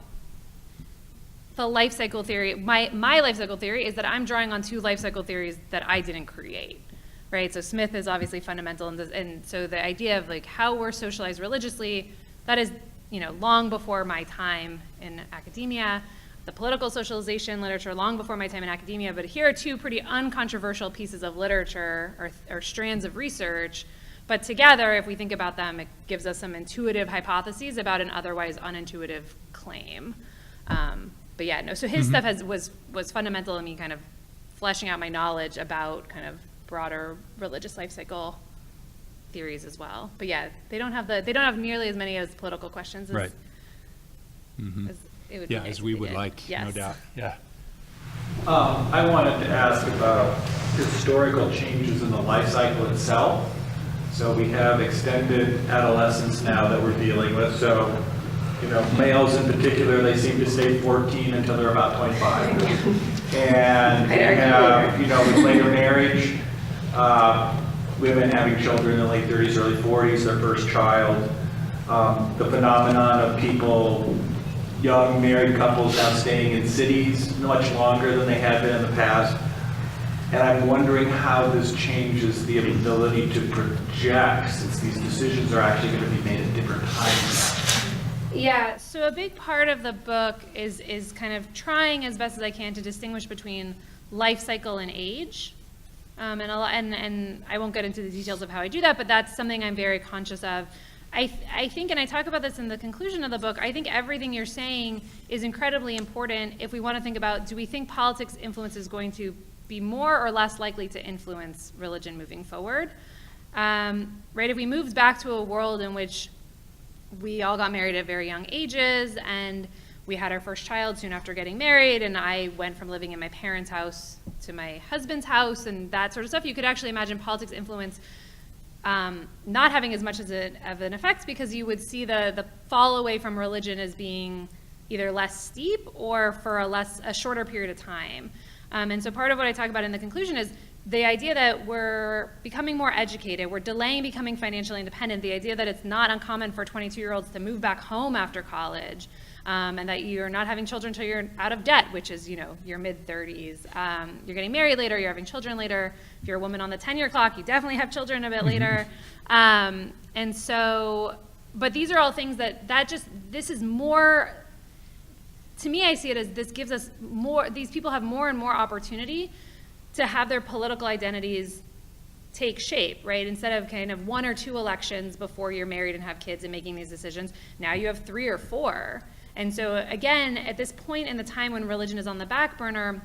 the life cycle theory, my life cycle theory is that I'm drawing on two life cycle theories that I didn't create, right? So Smith is obviously fundamental, and so the idea of how we're socialized religiously, that is, long before my time in academia, the political socialization literature long before my time in academia, but here are two pretty uncontroversial pieces of literature or strands of research, but together, if we think about them, it gives us some intuitive hypotheses about an otherwise unintuitive claim. But yeah, no, so his stuff was fundamental in me kind of fleshing out my knowledge about kind of broader religious life cycle theories as well. But yeah, they don't have nearly as many as political questions as, Right. as it would be Yeah, nice as if we they would did. like, Yes. no doubt. Yeah. I wanted to ask about historical changes in the life cycle itself. So we have extended adolescence now that we're dealing with. So, males in particular, they seem to stay 14 until they're about 25. And we have, with later marriage, women having children in the late 30s, early 40s, their first child. The phenomenon of people, young married couples now staying in cities much longer than they had been in the past. And I'm wondering how this changes the ability to project, since these decisions are actually going to be made at different times now. Yeah, so a big part of the book is kind of trying as best as I can to distinguish between life cycle and age. And I won't get into the details of how I do that, but that's something I'm very conscious of. I think, and I talk about this in the conclusion of the book, I think everything you're saying is incredibly important if we want to think about, do we think politics influence is going to be more or less likely to influence religion moving forward? Right, if we moved back to a world in which we all got married at very young ages and we had our first child soon after getting married, and I went from living in my parents' house to my husband's house and that sort of stuff, you could actually imagine politics influence not having as much of an effect, because you would see the fall away from religion as being either less steep or for a shorter period of time. And so part of what I talk about in the conclusion is the idea that we're becoming more educated, we're delaying becoming financially independent, the idea that it's not uncommon for 22-year-olds to move back home after college, and that you're not having children until you're out of debt, which is, your mid-30s. You're getting married later, you're having children later. If you're a woman on the 10-year clock, you definitely have children a bit later. And so, but these are all things this is more, to me, I see it as this gives us more, these people have more and more opportunity to have their political identities take shape, right? Instead of kind of 1 or 2 elections before you're married and have kids and making these decisions, now you have 3 or 4. And so again, at this point in the time when religion is on the back burner,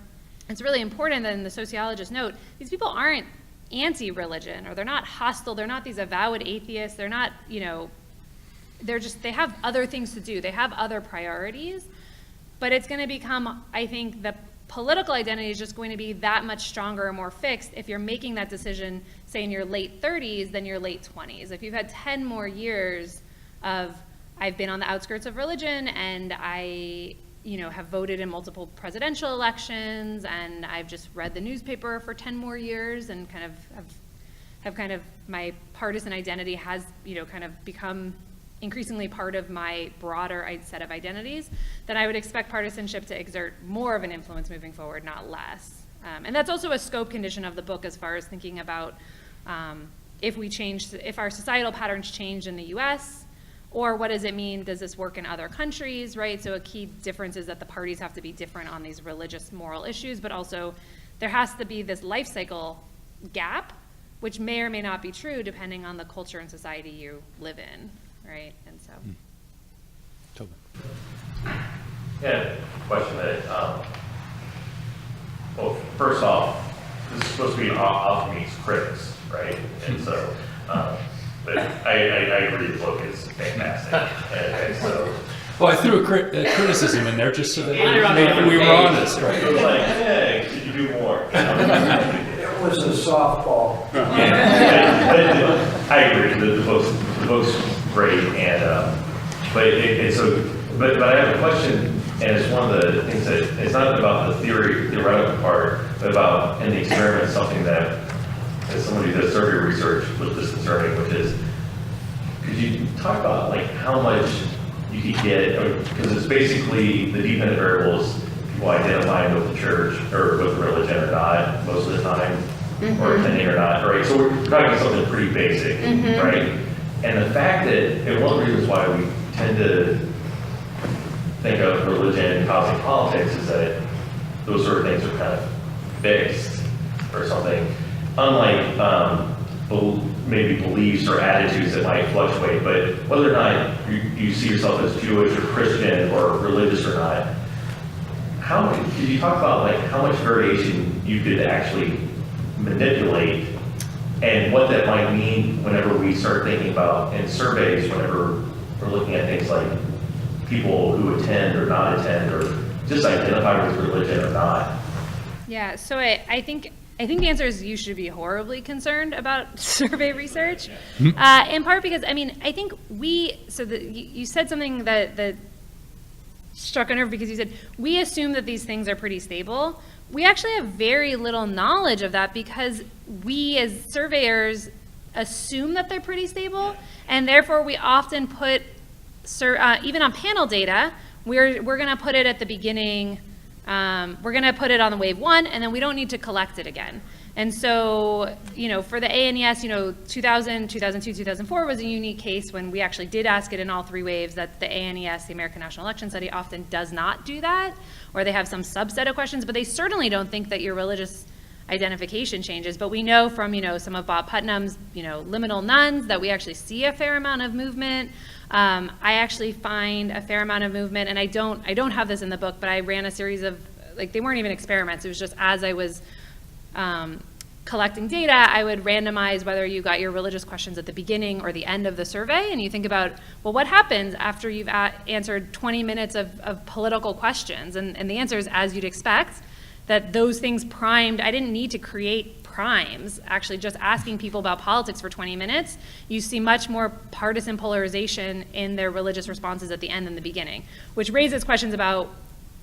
it's really important that in the sociologist note, these people aren't anti-religion, or they're not hostile, they're not these avowed atheists, they're not, they have other things to do, they have other priorities, but it's going to become, I think, the political identity is just going to be that much stronger and more fixed if you're making that decision, say, in your late 30s than your late 20s. If you've had 10 more years of, I've been on the outskirts of religion, and I have voted in multiple presidential elections, and I've just read the newspaper for 10 more years, and kind of my partisan identity has, kind of become increasingly part of my broader set of identities, then I would expect partisanship to exert more of an influence moving forward, not less. And that's also a scope condition of the book as far as thinking about if our societal patterns change in the US, or what does it mean, does this work in other countries, right? So a key difference is that the parties have to be different on these religious moral issues, but also there has to be this life cycle gap, which may or may not be true depending on the culture and society you live in, right? And so. Totally. Yeah, question that, well, first off, this is supposed to be an alchemy's critics, right? And so, but I agree the book is fantastic. And so, Well, I threw a criticism in there just so that we were honest, right? it was like, hey, could you do more? It was a softball. But I agree, the book's great, and but I have a question, and it's one of the things that it's not about the theoretical part, but about in the experiment something that, as somebody who does survey research, was disconcerting, which is, could you talk about like how much you could get, because it's basically the dependent variables, people identifying with the church or with religion or not most of the time, or attending or not, right? So we're talking something pretty basic, right? And the fact that, and one of the reasons why we tend to think of religion causing politics is that those sort of things are kind of fixed or something. Unlike maybe beliefs or attitudes that might fluctuate, but whether or not you see yourself as Jewish or Christian or religious or not, could you talk about like how much variation you could actually manipulate, and what that might mean whenever we start thinking about in surveys, whenever we're looking at things like people who attend or not attend or just identify with religion or not? Yeah, so I think the answer is you should be horribly concerned about survey research, in part because, I think you said something that struck a nerve, because you said, we assume that these things are pretty stable. We actually have very little knowledge of that, because we as surveyors assume that they're pretty stable, and therefore we often put, even on panel data, we're going to put it at the beginning. We're going to put it on the wave 1, and then we don't need to collect it again. And so, for the ANES, 2000, 2002, 2004 was a unique case when we actually did ask it in all 3 waves. That the ANES, the American National Election Study, often does not do that, or they have some subset of questions, but they certainly don't think that your religious identification changes. But we know from, some of Bob Putnam's, liminal nuns, that we actually see a fair amount of movement. I actually find a fair amount of movement, and I don't have this in the book, but I ran a series of, they weren't even experiments. It was just as I was collecting data, I would randomize whether you got your religious questions at the beginning or the end of the survey, and you think about, well, what happens after you've answered 20 minutes of political questions? And the answer is, as you'd expect, that those things primed. I didn't need to create primes. Actually, just asking people about politics for 20 minutes, you see much more partisan polarization in their religious responses at the end than the beginning, which raises questions about,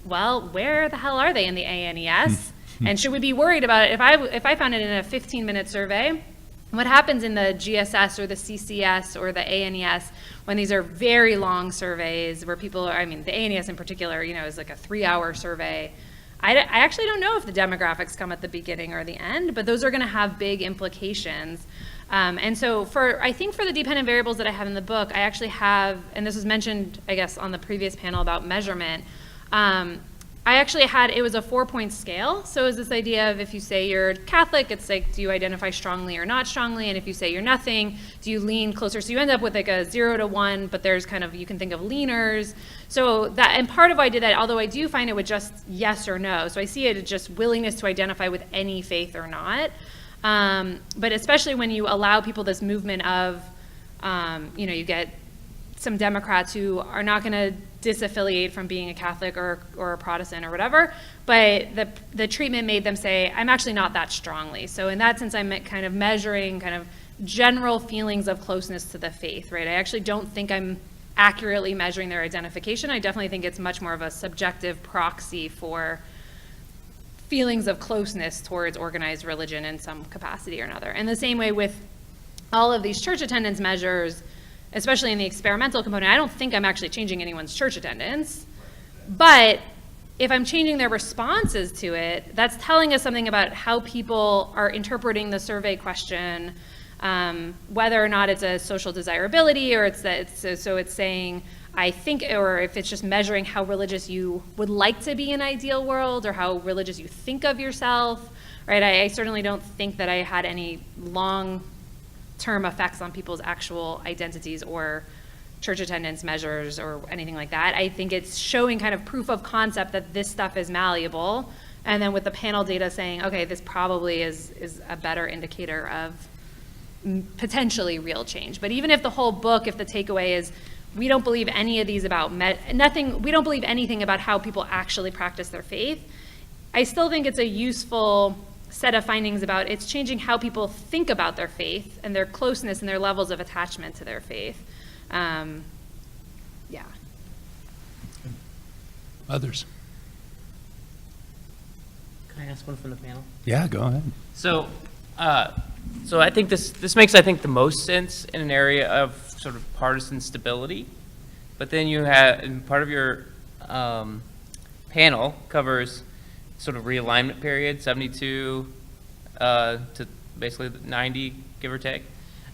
well, where the hell are they in the ANES? And should we be worried about it? If I found it in a 15-minute survey, what happens in the GSS or the CCS or the ANES when these are very long surveys where people are, the ANES in particular, is like a 3-hour survey. I actually don't know if the demographics come at the beginning or the end, but those are going to have big implications. And so I think for the dependent variables that I have in the book, I actually have, and this was mentioned, I guess, on the previous panel about measurement, I actually it was a 4-point scale. So it was this idea of if you say you're Catholic, it's like, do you identify strongly or not strongly? And if you say you're nothing, do you lean closer? So you end up with like a 0 to 1, but there's kind of, you can think of leaners. So that, and part of why I did that, although I do find it with just yes or no. So I see it as just willingness to identify with any faith or not. But especially when you allow people this movement of, you get some Democrats who are not going to disaffiliate from being a Catholic or a Protestant or whatever, but the treatment made them say, I'm actually not that strongly. So in that sense, I'm kind of measuring kind of general feelings of closeness to the faith, right? I actually don't think I'm accurately measuring their identification. I definitely think it's much more of a subjective proxy for feelings of closeness towards organized religion in some capacity or another. And the same way with all of these church attendance measures, especially in the experimental component, I don't think I'm actually changing anyone's church attendance. But if I'm changing their responses to it, that's telling us something about how people are interpreting the survey question, whether or not it's a social desirability, or so it's saying, I think, or if it's just measuring how religious you would like to be in an ideal world, or how religious you think of yourself, right? I certainly don't think that I had any long-term effects on people's actual identities or church attendance measures or anything like that. I think it's showing kind of proof of concept that this stuff is malleable, and then with the panel data saying, okay, this probably is a better indicator of potentially real change. But even if the whole book, if the takeaway is, we don't believe any of these about we don't believe anything about how people actually practice their faith, I still think it's a useful set of findings about it's changing how people think about their faith and their closeness and their levels of attachment to their faith. Yeah. Others? Can I ask one from the panel? Yeah, go ahead. So I think this makes, I think, the most sense in an area of sort of partisan stability. But then you have, and part of your panel covers sort of realignment period, 72 to basically 90, give or take.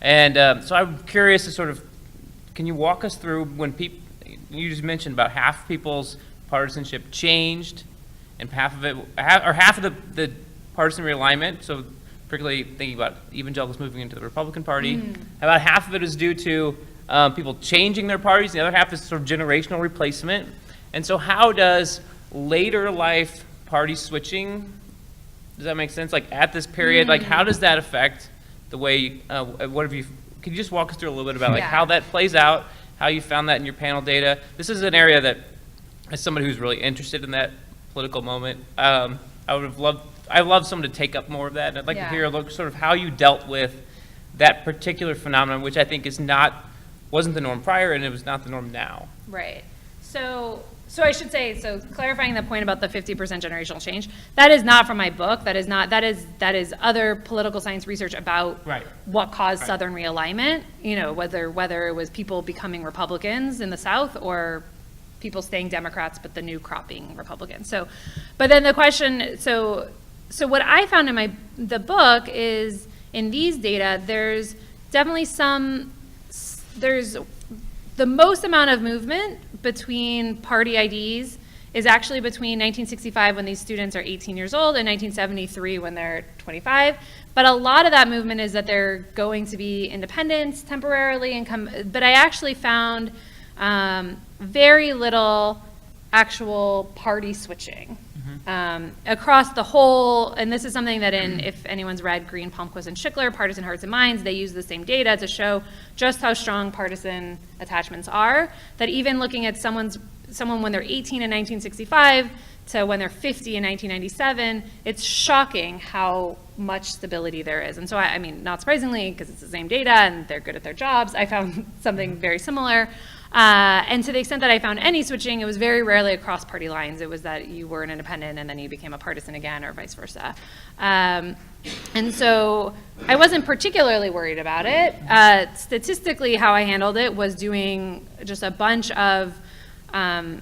And so I'm curious to sort of, can you walk us through when people, you just mentioned about half people's partisanship changed, and half of the partisan realignment, so particularly thinking about evangelicals moving into the Republican Party, about half of it is due to people changing their parties, the other half is sort of generational replacement. And so how does later life party switching, does that make sense? Like at this period, like how does that affect the way, can you just walk us through a little bit about like how that plays out, how you found that in your panel data? This is an area that, as somebody who's really interested in that political moment, I love someone to take up more of that, and I'd like to hear sort of how you dealt with that particular phenomenon, which I think wasn't the norm prior, and it was not the norm now. Right. So I should say, so clarifying the point about the 50% generational change, that is not from my book. That is other political science research about what caused Southern realignment, whether it was people becoming Republicans in the South or people staying Democrats, but the new crop being Republicans. So, but then the question, so what I found in the book is, in these data, there's definitely there's the most amount of movement between party IDs is actually between 1965, when these students are 18 years old, and 1973, when they're 25. But a lot of that movement is that they're going to be independents temporarily but I actually found very little actual party switching across the whole, and this is something that if anyone's read Green, Palmquist, and Schickler, Partisan Hearts and Minds, they use the same data to show just how strong partisan attachments are, that even looking at someone when they're 18 in 1965 to when they're 50 in 1997, it's shocking how much stability there is. And so, I mean, not surprisingly, because it's the same data and they're good at their jobs, I found something very similar. And to the extent that I found any switching, it was very rarely across party lines. It was that you were an independent and then you became a partisan again, or vice versa. And so I wasn't particularly worried about it. Statistically, how I handled it was doing just a bunch of, I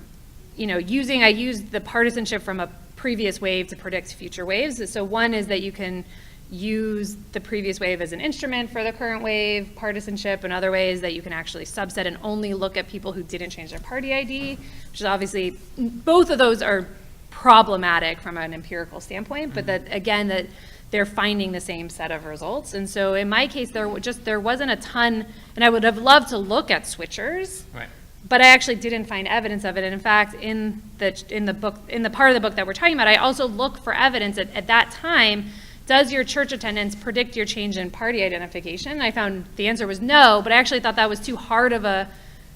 used the partisanship from a previous wave to predict future waves. So one is that you can use the previous wave as an instrument for the current wave partisanship, and other ways that you can actually subset and only look at people who didn't change their party ID, which is obviously, both of those are problematic from an empirical standpoint, but that, again, that they're finding the same set of results. And so in my case, there wasn't a ton, and I would have loved to look at switchers, Right. but I actually didn't find evidence of it. And in fact, in the part of the book that we're talking about, I also look for evidence at that time. Does your church attendance predict your change in party identification? And I found the answer was no, but I actually thought that was too hard of a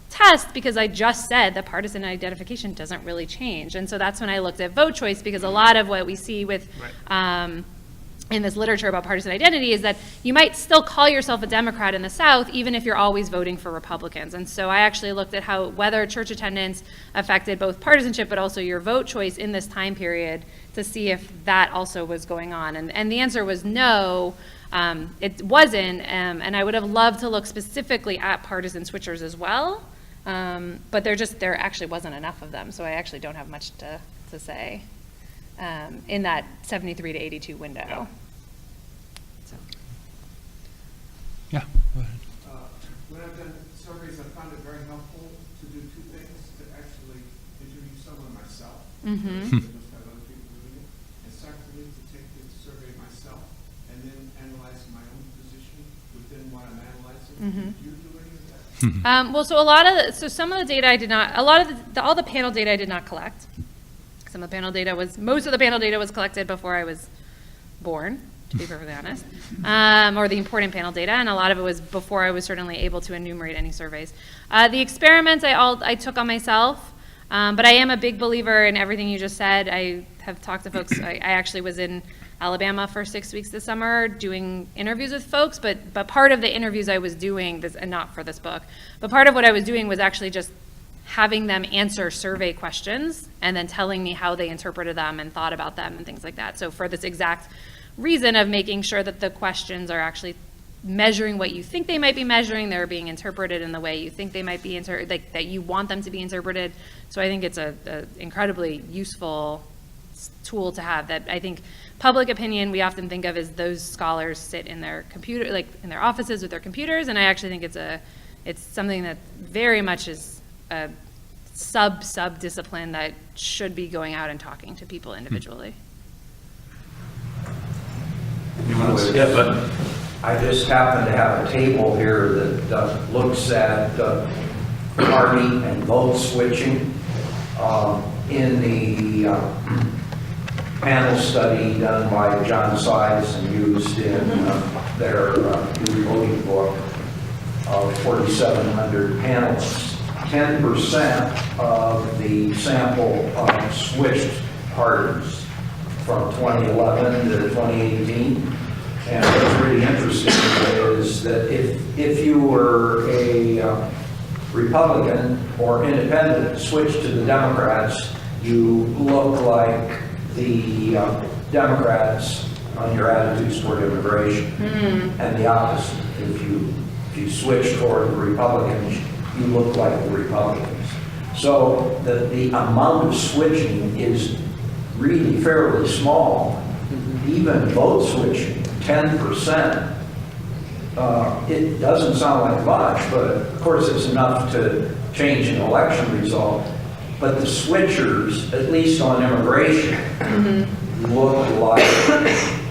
test because I just said that partisan identification doesn't really change. And so that's when I looked at vote choice, because a lot of what we see with in this literature about partisan identity is that you might still call yourself a Democrat in the South even if you're always voting for Republicans. And so I actually looked at whether church attendance affected both partisanship but also your vote choice in this time period to see if that also was going on. And the answer was no, it wasn't, and I would have loved to look specifically at partisan switchers as well, but there actually wasn't enough of them, so I actually don't have much to say in that 73 to 82 window. So. Yeah, go ahead. When I've done surveys, I've found it very helpful to do two things: to actually interview someone myself, Mm-hmm. just have other people doing it, and secondly, to take the survey myself and then analyze my own position within what I'm analyzing. Mm-hmm. Do you do any of that? Well, so some of the data I did not, all the panel data I did not collect. Most of the panel data was collected before I was born, to be perfectly honest, or the important panel data, and a lot of it was before I was certainly able to enumerate any surveys. The experiments I took on myself, but I am a big believer in everything you just said. I have talked to folks. I actually was in Alabama for 6 weeks this summer doing interviews with folks, but part of the interviews I was doing, and not for this book, but part of what I was doing was actually just having them answer survey questions and then telling me how they interpreted them and thought about them and things like that. So for this exact reason of making sure that the questions are actually measuring what you think they might be measuring, they're being interpreted in the way you think they might be that you want them to be interpreted. So I think it's a incredibly useful tool to have. That I think public opinion we often think of as those scholars sit in their computer, like in their offices with their computers, and I actually think it's something that very much is a sub-discipline that should be going out and talking to people individually. Yeah, but I just happen to have a table here that looks at party and vote switching. In the panel study done by John Sides and used in their new voting book of 4,700 panelists, 10% of the sample switched parties from 2011 to 2018. And what's really interesting is that if you were a Republican or independent, switch to the Democrats, you look like the Democrats on your attitudes toward immigration, and the opposite. If you switch toward the Republicans, you look like the Republicans. So the amount of switching is really fairly small. Even vote switching, 10%. It doesn't sound like much, but of course it's enough to change an election result. But the switchers, at least on immigration, look like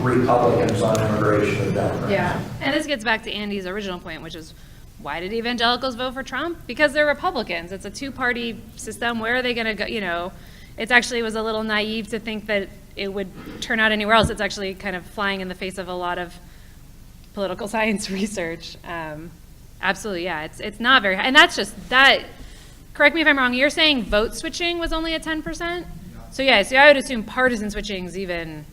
Republicans on immigration and Democrats. Yeah, and this gets back to Andy's original point, which is, why did evangelicals vote for Trump? Because they're Republicans. It's a two-party system. Where are they going to go? You know, it actually was a little naive to think that it would turn out anywhere else. It's actually kind of flying in the face of a lot of political science research. Absolutely, yeah. It's not very high. And that's just that. Correct me if I'm wrong. You're saying vote switching was only at 10%? So yeah, so I would assume partisan switching is even,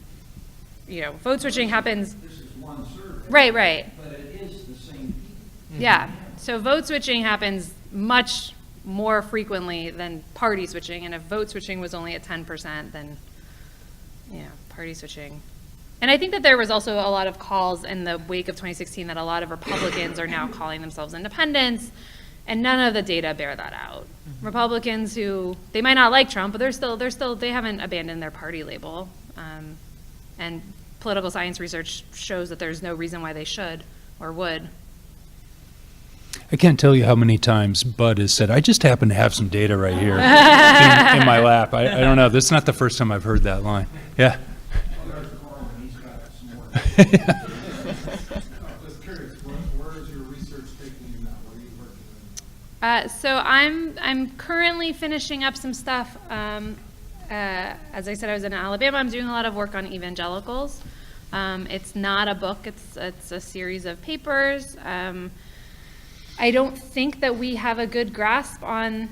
vote switching happens. This is one survey. Right. But it is the same people. Yeah, so vote switching happens much more frequently than party switching, and if vote switching was only at 10%, then, party switching. And I think that there was also a lot of calls in the wake of 2016 that a lot of Republicans are now calling themselves independents, and none of the data bear that out. Republicans who, they might not like Trump, but they haven't abandoned their party label. And political science research shows that there's no reason why they should or would. I can't tell you how many times Bud has said, I just happen to have some data right here in my lap. I don't know. This is not the first time I've heard that line. Yeah. Well, there's Carl, and he's got some more. Just curious, where is your research taking you now? What are you working on? So I'm currently finishing up some stuff. As I said, I was in Alabama. I'm doing a lot of work on evangelicals. It's not a book. It's a series of papers. I don't think that we have a good grasp on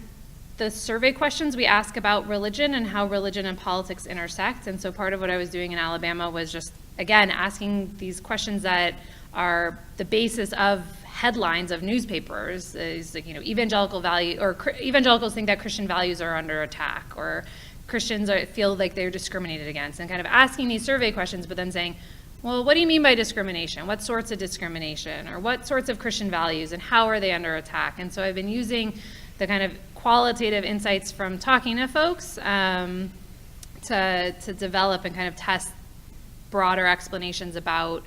the survey questions we ask about religion and how religion and politics intersect. And so part of what I was doing in Alabama was just, again, asking these questions that are the basis of headlines of newspapers. Is like, evangelical value, or evangelicals think that Christian values are under attack, or Christians feel like they're discriminated against, and kind of asking these survey questions, but then saying, well, what do you mean by discrimination? What sorts of discrimination? Or what sorts of Christian values, and how are they under attack? And so I've been using the kind of qualitative insights from talking to folks to develop and kind of test broader explanations about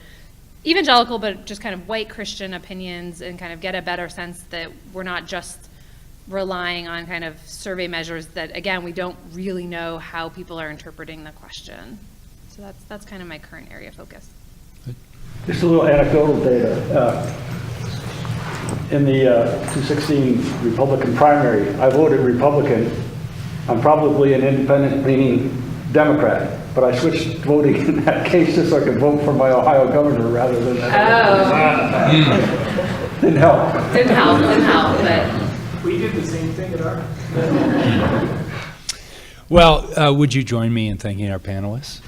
evangelical, but just kind of white Christian opinions, and kind of get a better sense that we're not just relying on kind of survey measures that, again, we don't really know how people are interpreting the question. So that's kind of my current area of focus. Just a little anecdotal data. In the 2016 Republican primary, I voted Republican. I'm probably an independent-leaning Democrat, but I switched voting in that case just so I could vote for my Ohio governor rather than that. Oh. Didn't help. Didn't help, but. We did the same thing at our. Well, would you join me in thanking our panelists?